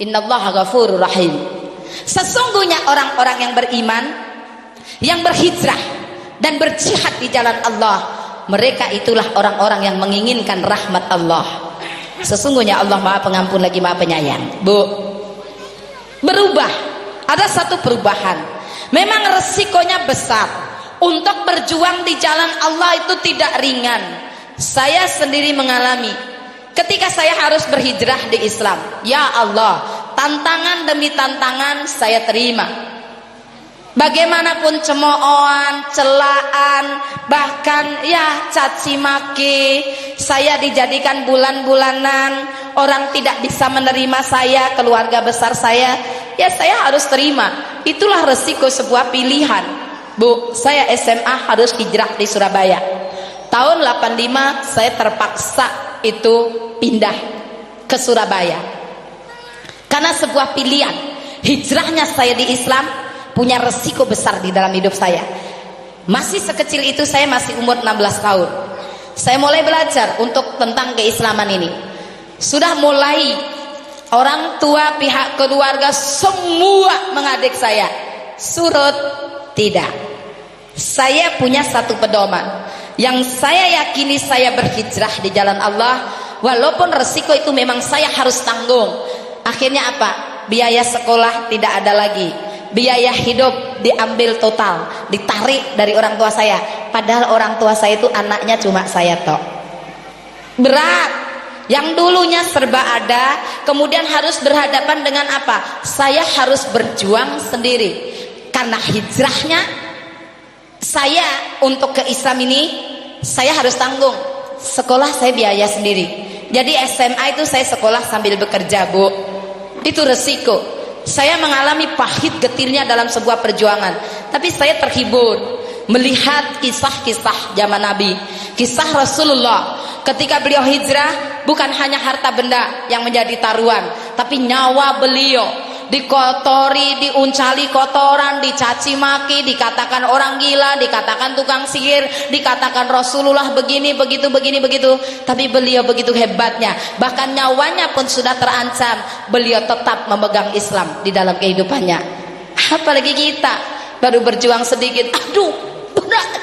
Innallaha ghafurur rahim. Sesungguhnya orang-orang yang beriman, yang berhijrah dan berjihad di jalan Allah, mereka itulah orang-orang yang menginginkan rahmat Allah. Sesungguhnya Allah Maha Pengampun lagi Maha Penyayang. Bu, berubah, ada satu perubahan. Memang resikonya besar. Untuk berjuang di jalan Allah itu tidak ringan. Saya sendiri mengalami ketika saya harus berhijrah di Islam. Ya Allah, tantangan demi tantangan saya terima. Bagaimanapun cemoohan, celaan, bahkan ya caci maki, saya dijadikan bulan-bulanan, orang tidak bisa menerima saya, keluarga besar saya, ya saya harus terima. Itulah resiko sebuah pilihan. Bu, saya SMA harus hijrah di Surabaya. Tahun 85 saya terpaksa itu pindah ke Surabaya. Karena sebuah pilihan, hijrahnya saya di Islam punya resiko besar di dalam hidup saya. Masih sekecil itu, saya masih umur 16 tahun. Saya mulai belajar untuk tentang keislaman ini. Sudah mulai orang tua, pihak keluarga semua mengadik saya. Surut, tidak. Saya punya satu pedoman yang saya yakini, saya berhijrah di jalan Allah, walaupun resiko itu memang saya harus tanggung. Akhirnya apa? Biaya sekolah tidak ada lagi. Biaya hidup diambil total, ditarik dari orang tua saya. Padahal orang tua saya itu anaknya cuma saya tok. Berat. Yang dulunya serba ada, kemudian harus berhadapan dengan apa? Saya harus berjuang sendiri. Karena hijrahnya saya untuk ke Islam ini, saya harus tanggung. Sekolah saya biaya sendiri. Jadi SMA itu saya sekolah sambil bekerja, Bu. Itu resiko. Saya mengalami pahit getirnya dalam sebuah perjuangan, tapi saya terhibur melihat kisah-kisah zaman Nabi, kisah Rasulullah ketika beliau hijrah. Bukan hanya harta benda yang menjadi taruhan, tapi nyawa beliau dikotori, diuncali kotoran, dicaci maki, dikatakan orang gila, dikatakan tukang sihir, dikatakan Rasulullah begini, begitu, begini, begitu. Tapi beliau begitu hebatnya, bahkan nyawanya pun sudah terancam, beliau tetap memegang Islam di dalam kehidupannya. Apalagi kita baru berjuang sedikit, aduh berat,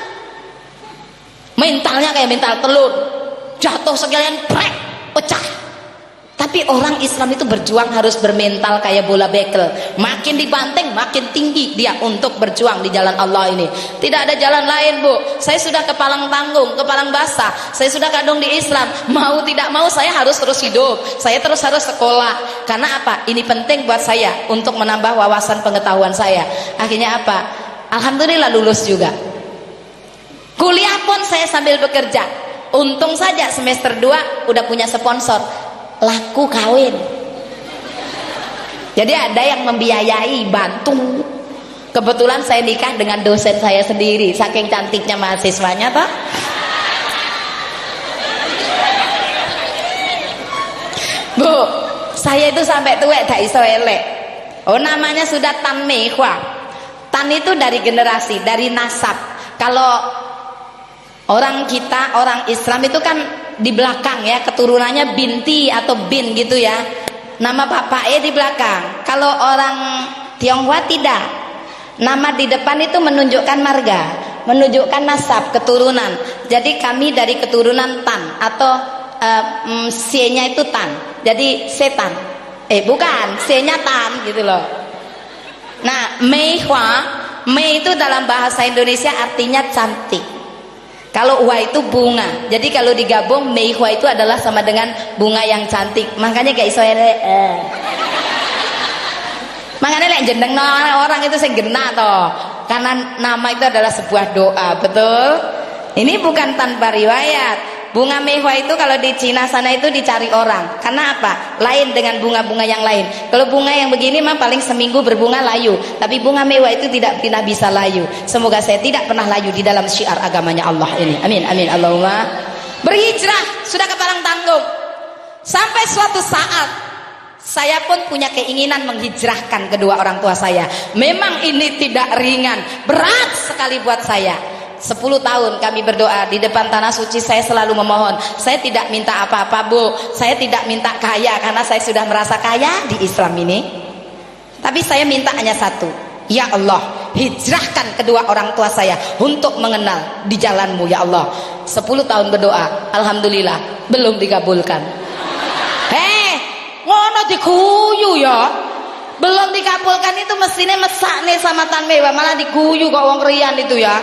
mentalnya kayak mental telur, jatuh sekalian prek, pecah. Tapi orang Islam itu berjuang harus bermental kayak bola bekel. Makin dibanteng makin tinggi dia untuk berjuang di jalan Allah ini. Tidak ada jalan lain, Bu. Saya sudah kepalang tanggung, kepalang basah. Saya sudah kandung di Islam. Mau tidak mau saya harus terus hidup. Saya terus harus sekolah. Karena apa? Ini penting buat saya untuk menambah wawasan pengetahuan saya. Akhirnya apa? Alhamdulillah lulus juga. Kuliah pun saya sambil bekerja. Untung saja semester 2 udah punya sponsor. Laku kawin. Jadi ada yang membiayai, bantu. Kebetulan saya nikah dengan dosen saya sendiri, saking cantiknya mahasiswanya toh. Bu, saya itu sampai tuwek dak iso elek. Oh, namanya sudah Tan Mehwa. Tan itu dari generasi, dari nasab. Kalau orang kita, orang Islam itu kan di belakang ya, keturunannya binti atau bin gitu ya, nama bapaknya di belakang. Kalau orang Tionghoa tidak, nama di depan itu menunjukkan marga. menunjukkan nasab, keturunan. Jadi kami dari keturunan Tan atau C-nya itu Tan. Jadi setan. Bukan, C-nya Tan gitu loh. Nah, Mei Hua, Mei itu dalam bahasa Indonesia artinya cantik. Kalau Hua itu bunga. Jadi kalau digabung Mei Hua itu adalah sama dengan bunga yang cantik. Makanya kayak iso makanya lek jeneng orang itu saya gena toh. Karena nama itu adalah sebuah doa, betul? Ini bukan tanpa riwayat. Bunga Mei Hua itu kalau di Cina sana itu dicari orang. Karena apa? Lain dengan bunga-bunga yang lain. Kalau bunga yang begini mah paling seminggu berbunga layu. Tapi bunga Mei Hua itu tidak pernah bisa layu. Semoga saya tidak pernah layu di dalam syiar agamanya Allah ini. Amin, amin, Allahumma. Berhijrah sudah ke padang tanggung. Sampai suatu saat saya pun punya keinginan menghijrahkan kedua orang tua saya. Memang ini tidak ringan, berat sekali buat saya. 10 tahun kami berdoa di depan tanah suci. Saya selalu memohon, saya tidak minta apa-apa Bu, saya tidak minta kaya karena saya sudah merasa kaya di Islam ini. Tapi saya minta hanya satu, ya Allah, hijrahkan kedua orang tua saya untuk mengenal di jalanmu ya Allah. 10 tahun berdoa, alhamdulillah belum dikabulkan. Ngono diguyu ya, belum dikabulkan itu mestinya mesak nih sama Tan Mei Hua, malah diguyu kok wong rian itu ya.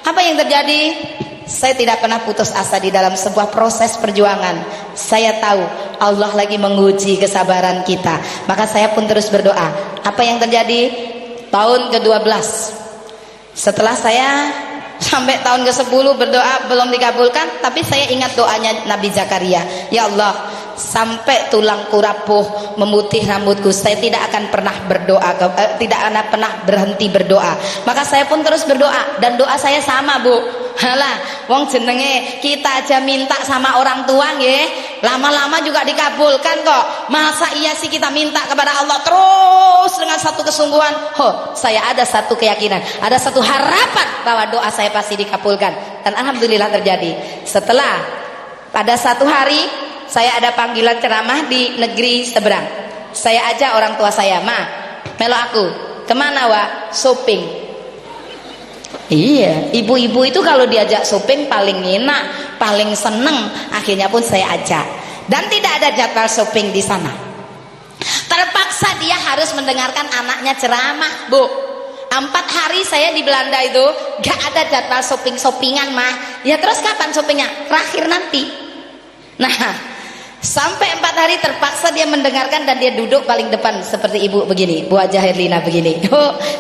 Apa yang terjadi? Saya tidak pernah putus asa di dalam sebuah proses perjuangan. Saya tahu Allah lagi menguji kesabaran kita. Maka saya pun terus berdoa. Apa yang terjadi? Tahun ke-12 setelah saya sampai tahun ke-10 berdoa belum dikabulkan, tapi saya ingat doanya Nabi Zakaria. Ya Allah, sampai tulangku rapuh, memutih rambutku, saya tidak akan pernah berdoa, tidak akan pernah berhenti berdoa. Maka saya pun terus berdoa, dan doa saya sama Bu. Halah, wong jenenge kita aja minta sama orang tua nggih, lama-lama juga dikabulkan kok. Masa iya sih kita minta kepada Allah terus dengan satu kesungguhan? Saya ada satu keyakinan, ada satu harapan bahwa doa saya pasti dikabulkan, dan alhamdulillah terjadi. Setelah pada satu hari saya ada panggilan ceramah di negeri seberang. Saya ajak orang tua saya, Ma, melo aku. Kemana Wa? Shopping. Iya, ibu-ibu itu kalau diajak shopping paling enak, paling seneng. Akhirnya pun saya ajak. Dan tidak ada jadwal shopping di sana. Terpaksa dia harus mendengarkan anaknya ceramah, Bu. 4 hari saya di Belanda itu gak ada jadwal shopping-shoppingan, mah. Ya terus kapan shoppingnya? Terakhir nanti. Nah, sampai 4 hari terpaksa dia mendengarkan, dan dia duduk paling depan seperti ibu begini, Bu Haja Herlina begini.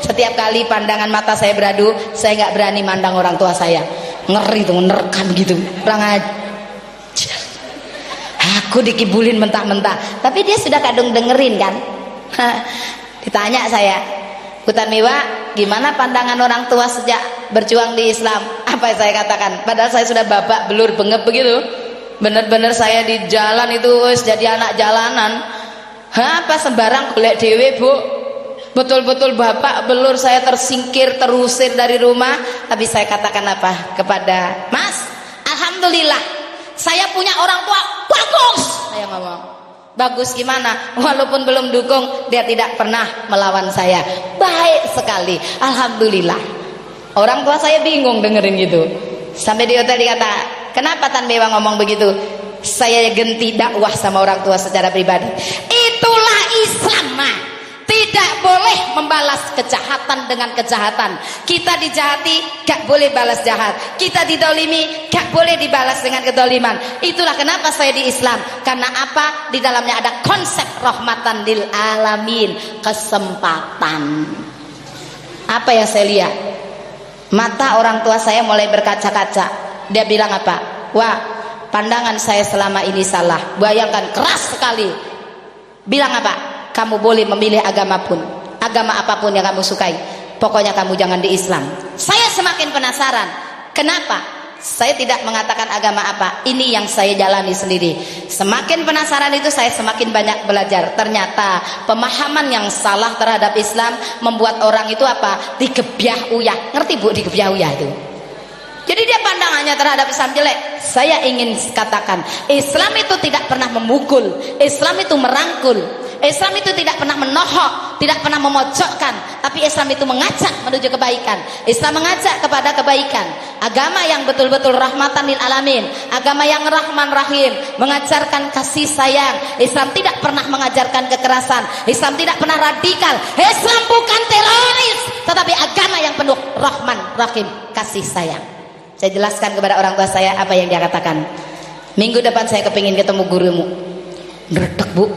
Setiap kali pandangan mata saya beradu, saya nggak berani mandang orang tua saya. Ngeri tuh, menerkam gitu. Kurang aja. Aku dikibulin mentah-mentah. Tapi dia sudah kadung dengerin kan. Ditanya saya, Tan Mei Hua, gimana pandangan orang tua sejak berjuang di Islam? Apa yang saya katakan? Padahal saya sudah babak belur bengep begitu. Bener-bener saya di jalan itu jadi anak jalanan. Apa sembarang golek dewe Bu. Betul-betul bapak belur saya tersingkir, terusir dari rumah. Tapi saya katakan apa kepada Mas, alhamdulillah saya punya orang tua bagus. Saya ngomong, bagus gimana? Walaupun belum dukung, dia tidak pernah melawan saya. Baik sekali, alhamdulillah. Orang tua saya bingung dengerin gitu. Sampai di hotel dikata, kenapa Tan Mei Hua ngomong begitu? Saya genti dakwah sama orang tua secara pribadi. Itulah Islam, mah. Tidak boleh membalas kejahatan dengan kejahatan. Kita dijahati, gak boleh balas jahat. Kita didolimi, gak boleh dibalas dengan kedoliman. Itulah kenapa saya di Islam. Karena apa? Di dalamnya ada konsep rahmatan lil alamin, kesempatan. Apa yang saya lihat? Mata orang tua saya mulai berkaca-kaca. Dia bilang apa? Wah, pandangan saya selama ini salah. Bayangkan, keras sekali. Bilang apa? Kamu boleh memilih agama pun, agama apapun yang kamu sukai. Pokoknya kamu jangan di Islam. Saya semakin penasaran. Kenapa? Saya tidak mengatakan agama apa. Ini yang saya jalani sendiri. Semakin penasaran itu saya semakin banyak belajar. Ternyata pemahaman yang salah terhadap Islam membuat orang itu apa? Digebyah uyah. Ngerti Bu digebyah uyah itu? Jadi dia pandangannya terhadap Islam jelek. Saya ingin katakan, Islam itu tidak pernah memukul. Islam itu merangkul. Islam itu tidak pernah menohok, tidak pernah memojokkan, tapi Islam itu mengajak menuju kebaikan. Islam mengajak kepada kebaikan. Agama yang betul-betul rahmatan lil alamin, agama yang rahman rahim, mengajarkan kasih sayang. Islam tidak pernah mengajarkan kekerasan. Islam tidak pernah radikal. Islam bukan teroris, tetapi agama yang penuh rahman rahim, kasih sayang. Saya jelaskan kepada orang tua saya apa yang dia katakan. Minggu depan saya kepingin ketemu gurumu. Ngerdek bu,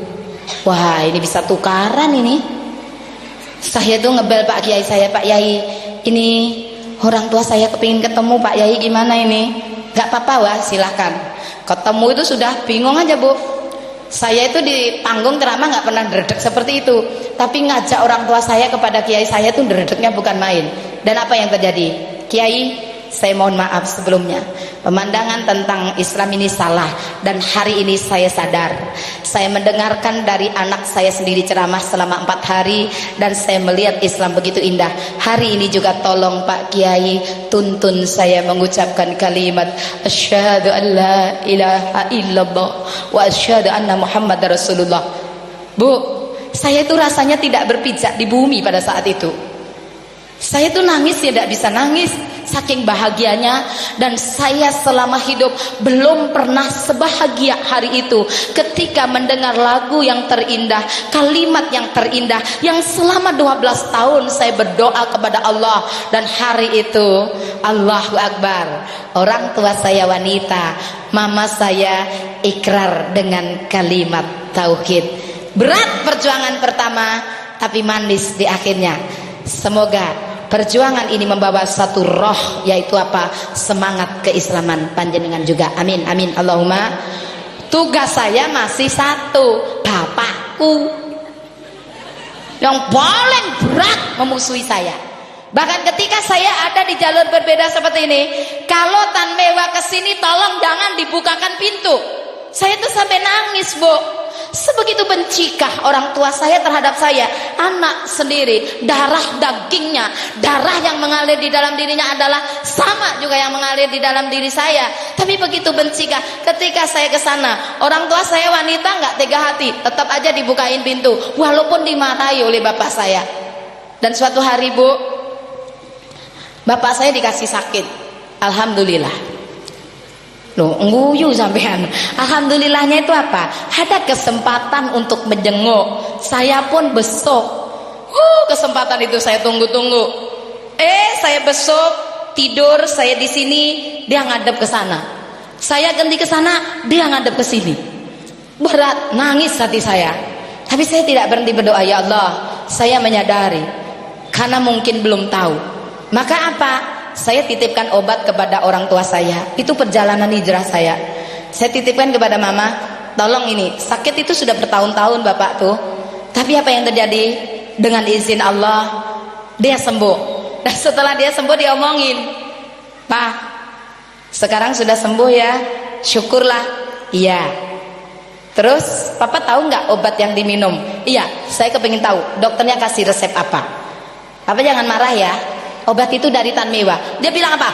wah ini bisa tukaran ini. Saya tuh ngebel Pak Kiai saya, Pak Yai, ini orang tua saya kepingin ketemu Pak Yai, gimana ini? Gak apa-apa wah, silahkan. Ketemu itu sudah bingung aja bu. Saya itu di panggung ceramah nggak pernah dredeg seperti itu, tapi ngajak orang tua saya kepada Kiai saya tuh dredegnya bukan main. Dan apa yang terjadi? Kiai, saya mohon maaf sebelumnya, pemandangan tentang Islam ini salah, dan hari ini saya sadar. Saya mendengarkan dari anak saya sendiri ceramah selama 4 hari, dan saya melihat Islam begitu indah. Hari ini juga tolong Pak Kiai tuntun saya mengucapkan kalimat asyhadu an la ilaha illallah wa asyhadu anna muhammadar rasulullah. Bu, saya itu rasanya tidak berpijak di bumi pada saat itu. Saya tuh nangis ya tidak bisa nangis, saking bahagianya. Dan saya selama hidup belum pernah sebahagia hari itu ketika mendengar lagu yang terindah, kalimat yang terindah, yang selama 12 tahun saya berdoa kepada Allah. Dan hari itu Allahu Akbar, orang tua saya wanita, mama saya ikrar dengan kalimat tauhid. Berat perjuangan pertama, tapi manis di akhirnya. Semoga perjuangan ini membawa satu roh, yaitu apa? Semangat keislaman panjenengan juga. Amin amin Allahumma. Tugas saya masih satu, bapakku yang paling berat memusuhi saya. Bahkan ketika saya ada di jalur berbeda seperti ini, kalau Tan Mewah kesini tolong jangan dibukakan pintu. Saya tuh sampai nangis bu. Sebegitu bencikah orang tua saya terhadap saya, anak sendiri, darah dagingnya, darah yang mengalir di dalam dirinya adalah sama juga yang mengalir di dalam diri saya. Tapi begitu bencikah ketika saya ke sana, orang tua saya wanita nggak tega hati, tetap aja dibukain pintu walaupun dimarahi oleh bapak saya. Dan suatu hari bu, bapak saya dikasih sakit, alhamdulillah. Loh, nguyu sampean. Alhamdulillahnya itu apa? Ada kesempatan untuk menjenguk. Saya pun besok. Kesempatan itu saya tunggu-tunggu. Saya besok tidur, saya di sini, dia ngadep ke sana. Saya ganti ke sana, dia ngadep ke sini. Berat, nangis hati saya. Tapi saya tidak berhenti berdoa, ya Allah, saya menyadari karena mungkin belum tahu. Maka apa? Saya titipkan obat kepada orang tua saya. Itu perjalanan hijrah saya. Saya titipkan kepada mama, tolong ini, sakit itu sudah bertahun-tahun bapak tuh. Tapi apa yang terjadi? Dengan izin Allah, dia sembuh. Dan setelah dia sembuh, dia omongin, Pak, sekarang sudah sembuh ya, syukurlah. Iya. Terus papa tahu nggak obat yang diminum? Iya, saya kepingin tahu dokternya kasih resep apa. Papa jangan marah ya, obat itu dari Tan Mewah. Dia bilang apa?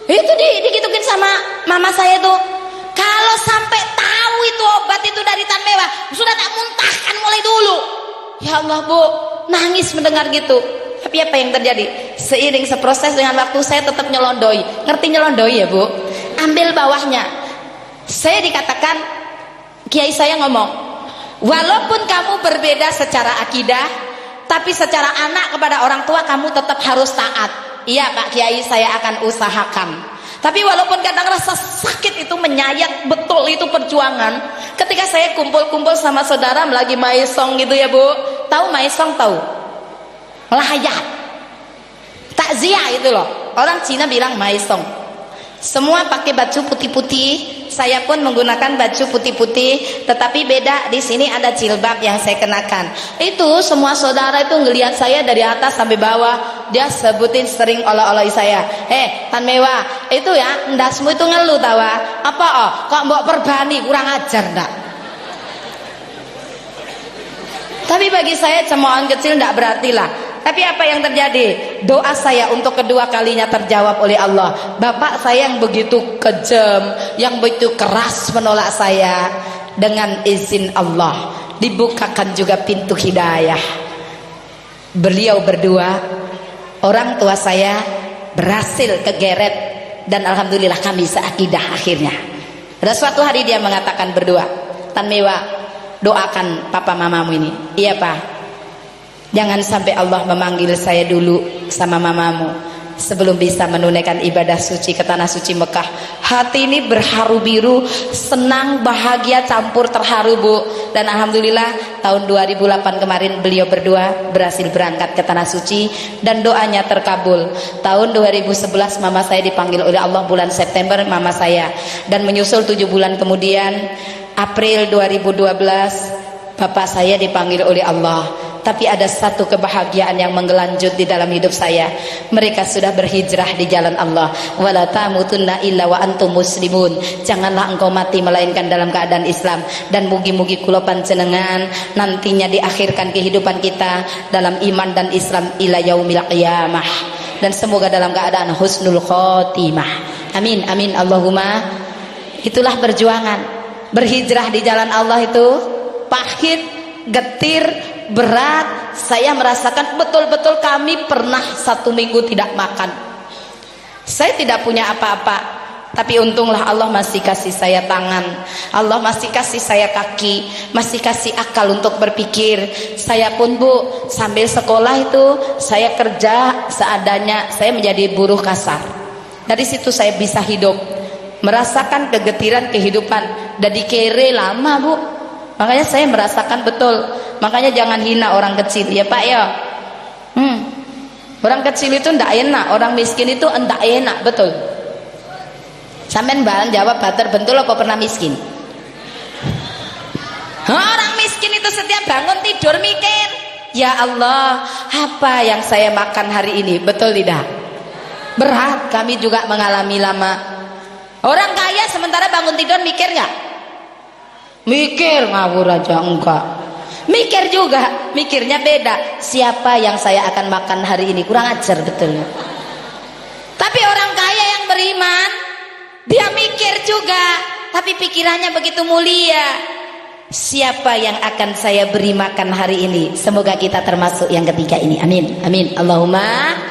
Itu digitukin sama mama saya tuh. Kalau sampai tahu itu obat itu dari Tan Mewah, sudah tak muntahkan mulai dulu. Ya Allah bu, nangis mendengar gitu. Tapi apa yang terjadi? Seiring seproses dengan waktu, saya tetap nyelondoi. Ngerti nyelondoi ya bu? Ambil bawahnya. Saya dikatakan, kiai saya ngomong, walaupun kamu berbeda secara akidah, tapi secara anak kepada orang tua kamu tetap harus taat. Iya Pak Kiai, saya akan usahakan. Tapi walaupun kadang rasa sakit itu menyayat, betul itu perjuangan. Ketika saya kumpul-kumpul sama saudara lagi maesong gitu ya bu. Tahu maesong tahu? Melayat, takziah itu loh. Orang Cina bilang maesong. Semua pakai baju putih-putih. Saya pun menggunakan baju putih-putih, tetapi beda di sini ada jilbab yang saya kenakan. Itu semua saudara itu ngelihat saya dari atas sampai bawah. Dia sebutin sering oleh-oleh saya. Tan Mewah, itu ya ndasmu itu ngeluh tawa. Apa kok mbok perbani kurang ajar ndak? Tapi bagi saya cemoohan kecil ndak berarti lah. Tapi apa yang terjadi? Doa saya untuk kedua kalinya terjawab oleh Allah. Bapak saya yang begitu kejam, yang begitu keras menolak saya, dengan izin Allah dibukakan juga pintu hidayah. Beliau berdua, orang tua saya berhasil kegeret dan alhamdulillah kami seakidah akhirnya. Pada suatu hari dia mengatakan berdua, Tan Mewa, doakan papa mamamu ini. Iya Pak, jangan sampai Allah memanggil saya dulu sama mamamu sebelum bisa menunaikan ibadah suci ke tanah suci Mekah. Hati ini berharu biru, senang, bahagia, campur terharu Bu. Dan alhamdulillah tahun 2008 kemarin beliau berdua berhasil berangkat ke tanah suci dan doanya terkabul. Tahun 2011 mama saya dipanggil oleh Allah bulan September mama saya, dan menyusul 7 bulan kemudian April 2012 bapak saya dipanggil oleh Allah. Tapi ada satu kebahagiaan yang menggelanjut di dalam hidup saya. Mereka sudah berhijrah di jalan Allah. Wala tamutunna illa wa antum muslimun. Janganlah engkau mati melainkan dalam keadaan Islam. Dan mugi-mugi kula panjenengan nantinya diakhirkan kehidupan kita dalam iman dan Islam ila yaumil qiyamah. Dan semoga dalam keadaan husnul khotimah. Amin amin Allahumma. Itulah perjuangan. Berhijrah di jalan Allah itu pahit, getir, berat. Saya merasakan betul-betul kami pernah 1 minggu tidak makan. Saya tidak punya apa-apa, tapi untunglah Allah masih kasih saya tangan, Allah masih kasih saya kaki, masih kasih akal untuk berpikir. Saya pun Bu, sambil sekolah itu saya kerja seadanya, saya menjadi buruh kasar. Dari situ saya bisa hidup, merasakan kegetiran kehidupan. Dari kere lama Bu, makanya saya merasakan betul. Makanya jangan hina orang kecil ya Pak ya. Orang kecil itu ndak enak, orang miskin itu ndak enak, betul. Sampean bahan jawab bater bentul apa pernah miskin? Orang miskin itu setiap bangun tidur mikir, ya Allah, apa yang saya makan hari ini? Betul tidak? Berat, kami juga mengalami lama. Orang kaya sementara bangun tidur mikir nggak? Mikir, ngawur aja enggak. Mikir juga, mikirnya beda. Siapa yang saya akan makan hari ini? Kurang ajar betul. Tapi orang kaya yang beriman, dia mikir juga, tapi pikirannya begitu mulia. Siapa yang akan saya beri makan hari ini? Semoga kita termasuk yang ketiga ini. Amin, amin, Allahumma.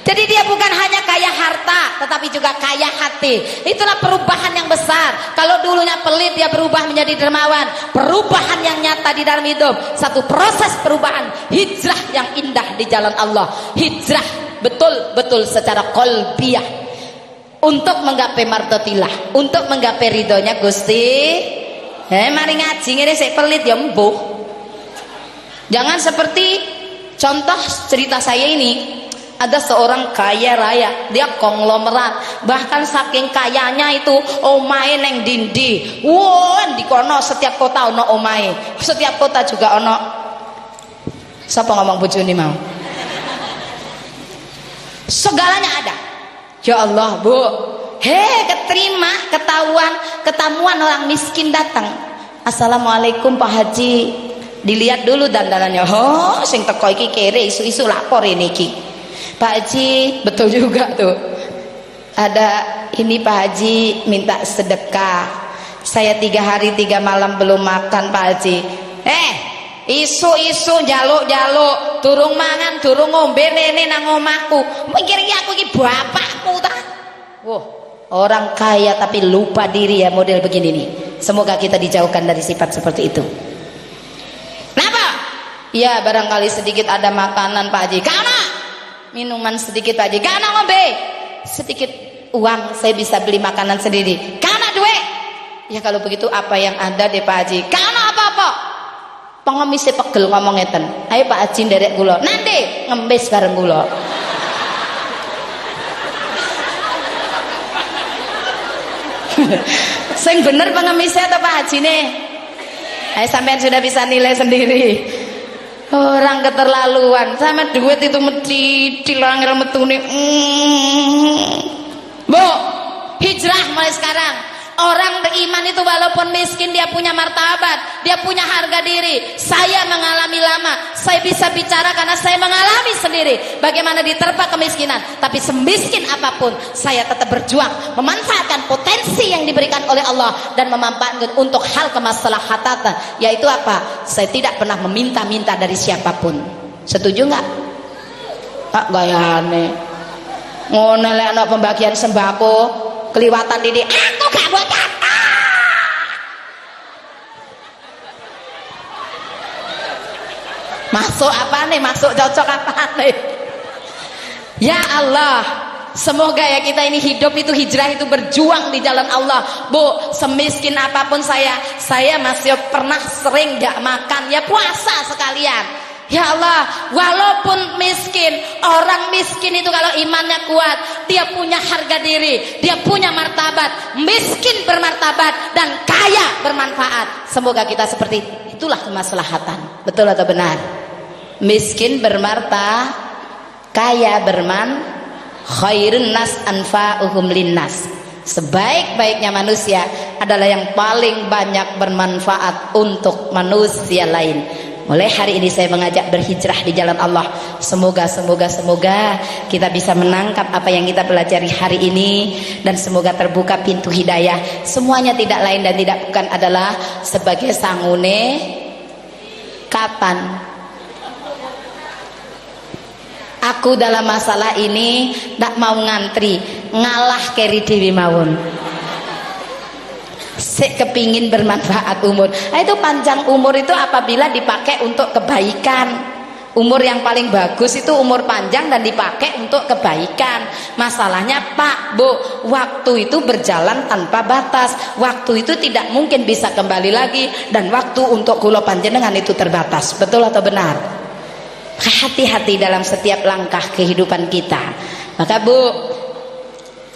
Jadi dia bukan hanya kaya harta, tetapi juga kaya hati. Itulah perubahan yang besar. Kalau dulunya pelit, dia berubah menjadi dermawan. Perubahan yang nyata di dalam hidup. Satu proses perubahan, hijrah yang indah di jalan Allah. Hijrah betul-betul secara qalbiyah untuk menggapai mardotillah, untuk menggapai ridhonya Gusti. Mari ngaji ngene sik pelit ya mbuh. Jangan seperti contoh cerita saya ini. Ada seorang kaya raya, dia konglomerat, bahkan saking kayanya itu omahe neng dindi. Di kono setiap kota ono omahe, setiap kota juga ono. Siapa ngomong bojone mau? Segalanya ada. Ya Allah Bu, keterima, ketamuan orang miskin datang. Assalamualaikum Pak Haji. Dilihat dulu dandanannya. Sing teko iki kere isu-isu lapor ini iki. Pak Haji, betul juga tuh. Ada ini Pak Haji minta sedekah. Saya 3 hari 3 malam belum makan Pak Haji. Isu-isu jaluk-jaluk, durung mangan, durung ngombe nene nang omahku. Mikir iki aku iki bapakmu ta? Orang kaya tapi lupa diri ya model begini nih. Semoga kita dijauhkan dari sifat seperti itu. Kenapa? Ya barangkali sedikit ada makanan Pak Haji. Karena minuman sedikit Pak Haji, karena ngombe sedikit uang saya bisa beli makanan sendiri, karena duit. Ya kalau begitu apa yang ada deh Pak Haji, karena apa-apa pengemisnya pegel ngomong ngeten. Ayo Pak Haji nderek kula nanti ngembes bareng kula. Sing bener pengemisnya atau Pak Haji nih? Ayo sampean sudah bisa nilai sendiri. Orang keterlaluan sama duit itu medhit langir metune. Bu, hijrah mulai sekarang. Orang beriman itu walaupun miskin dia punya martabat, dia punya harga diri. Saya mengalami lama, saya bisa bicara karena saya mengalami sendiri bagaimana diterpa kemiskinan. Tapi semiskin apapun saya tetap berjuang memanfaatkan potensi yang diberikan oleh Allah dan memanfaatkan untuk hal kemaslahatan, yaitu apa? Saya tidak pernah meminta-minta dari siapapun. Setuju nggak? Pak gayane ngono lek ana pembagian sembako keliwatan ini, aku gak buat kata. Masuk apa nih? Masuk cocok apa nih? Ya Allah, semoga ya kita ini hidup itu hijrah itu berjuang di jalan Allah. Bu, semiskin apapun saya masih pernah sering gak makan, ya puasa sekalian. Ya Allah, walaupun miskin, orang miskin itu kalau imannya kuat, dia punya harga diri, dia punya martabat. Miskin bermartabat dan kaya bermanfaat. Semoga kita seperti itulah kemaslahatan. Betul atau benar? Miskin bermartabat, kaya khairun nas anfa'uhum linnas. Sebaik-baiknya manusia adalah yang paling banyak bermanfaat untuk manusia lain. Mulai hari ini saya mengajak berhijrah di jalan Allah. Semoga kita bisa menangkap apa yang kita pelajari hari ini, dan semoga terbuka pintu hidayah. Semuanya tidak lain dan tidak bukan adalah sebagai sangune kapan aku dalam masalah ini tak mau ngantri, ngalah keri dewi mawon. Kepingin bermanfaat umur. Nah, itu panjang umur itu apabila dipakai untuk kebaikan. Umur yang paling bagus itu umur panjang dan dipakai untuk kebaikan. Masalahnya Pak, Bu, waktu itu berjalan tanpa batas. Waktu itu tidak mungkin bisa kembali lagi, dan waktu untuk kula panjenengan itu terbatas. Betul atau benar? Hati-hati dalam setiap langkah kehidupan kita. Maka Bu,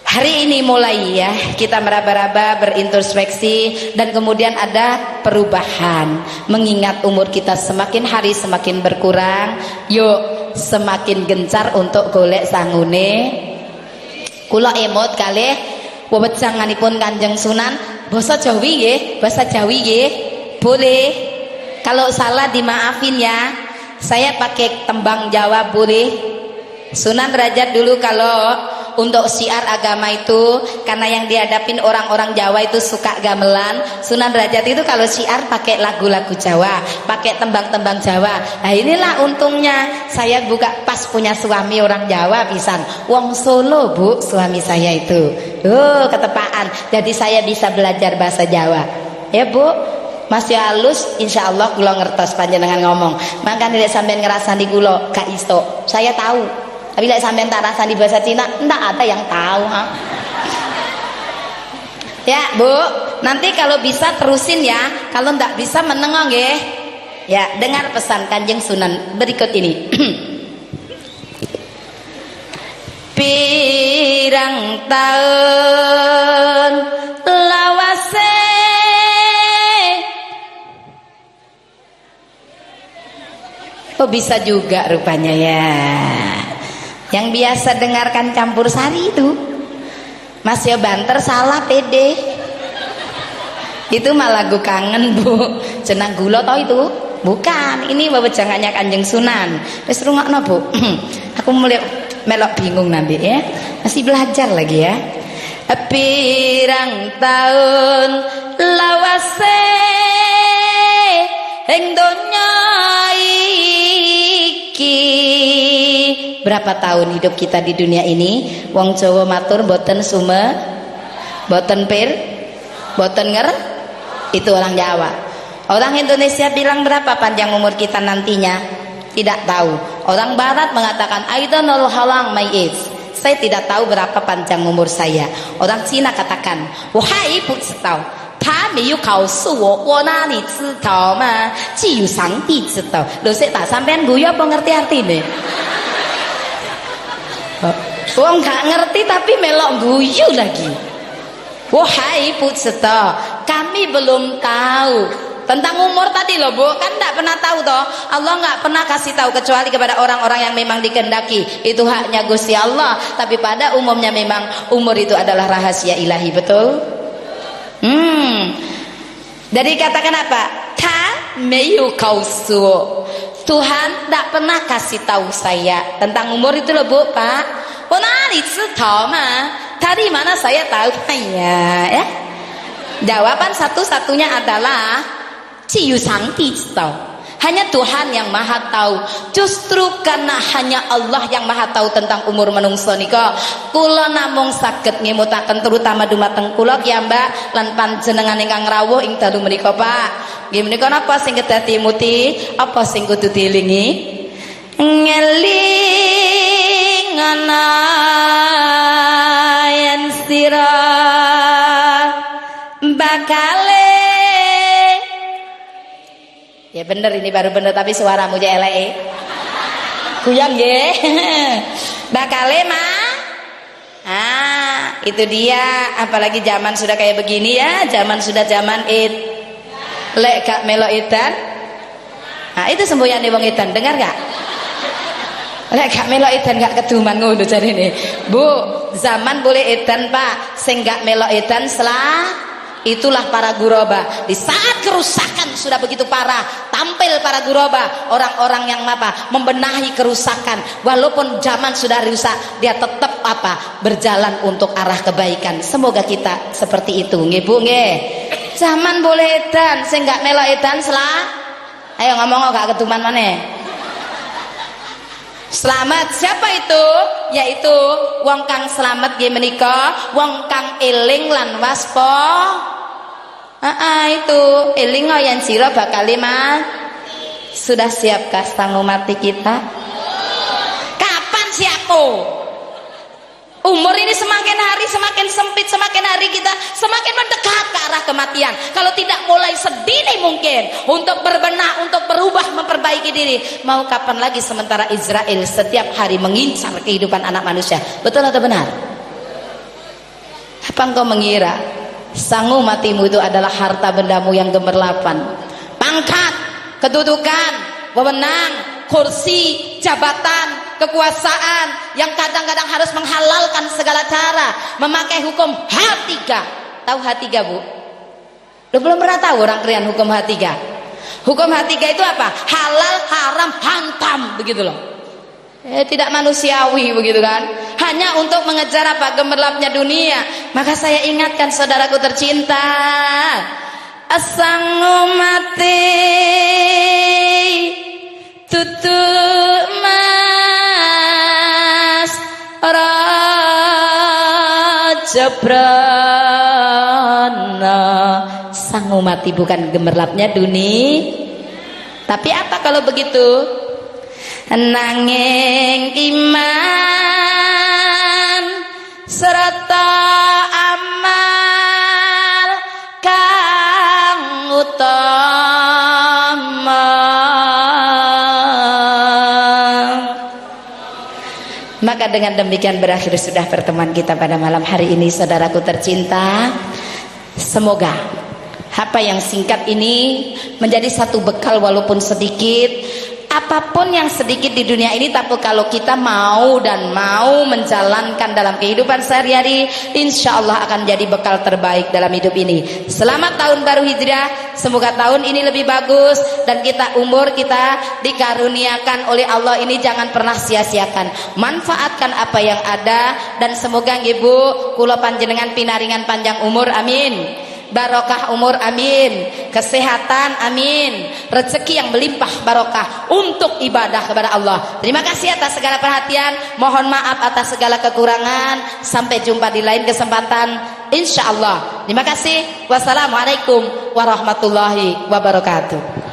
hari ini mulai ya kita meraba-raba, berintrospeksi, dan kemudian ada perubahan. Mengingat umur kita semakin hari semakin berkurang, yuk semakin gencar untuk golek sangune. Kula emot kalih wewenganipun Kanjeng Sunan. Basa Jawi nggih, bahasa Jawi nggih. Boleh. Kalau salah dimaafin ya. Saya pakai tembang Jawa boleh. Sunan Derajat dulu kalau untuk syiar agama itu, karena yang dihadapin orang-orang Jawa itu suka gamelan, Sunan Derajat itu kalau syiar pakai lagu-lagu Jawa, pakai tembang-tembang Jawa. Nah inilah untungnya saya buka pas punya suami orang Jawa pisan, wong Solo Bu suami saya itu. Ketepaan, jadi saya bisa belajar bahasa Jawa ya Bu. Masih halus, insya Allah kula ngertos panjenengan ngomong. Maka nek sampean ngrasani kula gak iso, saya tahu. Tapi lek sampean tak rasani bahasa Cina, enggak ada yang tahu. Ya Bu, nanti kalau bisa terusin ya, kalau enggak bisa menengok nggih. Ya, dengar pesan Kanjeng Sunan berikut ini. Pirang tahun lawase bisa juga rupanya ya. Yang biasa dengarkan campur sari itu Mas ya banter salah pede. Itu mah lagu kangen Bu, jenang gula toh itu. Bukan, ini wewengannya Kanjeng Sunan. Wis rungokno Bu. Aku mulai melok bingung nanti ya. Masih belajar lagi ya. Pirang tahun lawase ing donya iki. Berapa tahun hidup kita di dunia ini? Wong Jawa matur boten sume, boten pir, boten nger. Itu orang Jawa. Orang Indonesia bilang berapa panjang umur kita nantinya? Tidak tahu. Orang Barat mengatakan I don't know how long my age. Saya tidak tahu berapa panjang umur saya. Orang Cina katakan, wahai不知道，他没有告诉我，我哪里知道嘛？只有上帝知道。Lho sik tak sampean guyu apa ngerti artine? Wong gak ngerti tapi melok guyu lagi. Wahai puceta, kami belum tahu tentang umur tadi loh Bu, kan tidak pernah tahu toh. Allah nggak pernah kasih tahu kecuali kepada orang-orang yang memang dikehendaki. Itu haknya Gusti Allah. Tapi pada umumnya memang umur itu adalah rahasia ilahi, betul? Jadi katakan apa? Ta meiyu kausu. Tuhan tidak pernah kasih tahu saya tentang umur itu loh Bu, Pak. Nari tahu mah. Dari mana saya tahu? Ya. Jawaban satu-satunya adalah Ciyu Sangti tahu. Hanya Tuhan yang maha tahu. Justru karena hanya Allah yang maha tahu tentang umur menungso nika, kula namung saged ngemutaken terutama dumateng kula ya Mbak lan panjenengan ingkang rawuh ing dalu menika Pak. Nggih menika napa sing kedah dimuti, apa sing kudu dielingi? Ngeling ana yen sira bakale. Ya bener ini baru bener tapi suaramu aja elek. Kuyang nggih. Bakale mah. Itu dia, apalagi zaman sudah kayak begini ya, zaman sudah zaman lek gak melok edan. Itu semboyane wong edan, dengar gak? Lek gak melok edan gak keduman ngono jarine. Bu, zaman boleh edan Pak, sing gak melok edan itulah para guroba. Di saat kerusakan sudah begitu parah, tampil para guroba, orang-orang yang membenahi kerusakan. Walaupun zaman sudah rusak, dia tetap berjalan untuk arah kebaikan. Semoga kita seperti itu, nggih Bu nggih. Zaman boleh edan, sing gak melok edan ayo ngomong gak keduman maneh. Selamat siapa itu? Yaitu wong kang selamat nggih menika wong kang eling lan waspa. Itu eling yen sira bakal sudah siapkah tanggung mati kita? Kapan siapku? Umur ini semakin hari semakin sempit, semakin hari kita semakin mendekat ke arah kematian. Kalau tidak mulai sedini mungkin untuk berbenah, untuk berubah, memperbaiki diri, mau kapan lagi sementara Israel setiap hari mengincar kehidupan anak manusia? Betul atau benar? Apa engkau mengira sangu matimu itu adalah harta bendamu yang gemerlapan? Pangkat, kedudukan, wewenang, kursi, jabatan, kekuasaan yang kadang-kadang harus menghalalkan segala cara, memakai hukum H3. Tahu H3 Bu? Lu belum pernah tahu orang krian hukum H3? Hukum H3 itu apa? Halal, haram, hantam, begitu loh. Tidak manusiawi begitu kan? Hanya untuk mengejar gemerlapnya dunia. Maka saya ingatkan saudaraku tercinta, asangu mati tutup mas rajabrana. Sangu mati bukan gemerlapnya dunia. Tapi apa kalau begitu? Nanging iman serta amal kang utama. Maka dengan demikian berakhir sudah pertemuan kita pada malam hari ini saudaraku tercinta. Semoga apa yang singkat ini menjadi satu bekal walaupun sedikit. Apapun yang sedikit di dunia ini, tapi kalau kita mau dan mau menjalankan dalam kehidupan sehari-hari, insya Allah akan jadi bekal terbaik dalam hidup ini. Selamat tahun baru Hijriah, semoga tahun ini lebih bagus dan umur kita dikaruniakan oleh Allah ini jangan pernah sia-siakan. Manfaatkan apa yang ada dan semoga Ibu kula panjenengan pinaringan panjang umur, amin. Barokah umur, amin. Kesehatan, amin. Rezeki yang melimpah barokah untuk ibadah kepada Allah. Terima kasih atas segala perhatian. Mohon maaf atas segala kekurangan. Sampai jumpa di lain kesempatan, insya Allah. Terima kasih. Wassalamualaikum warahmatullahi wabarakatuh.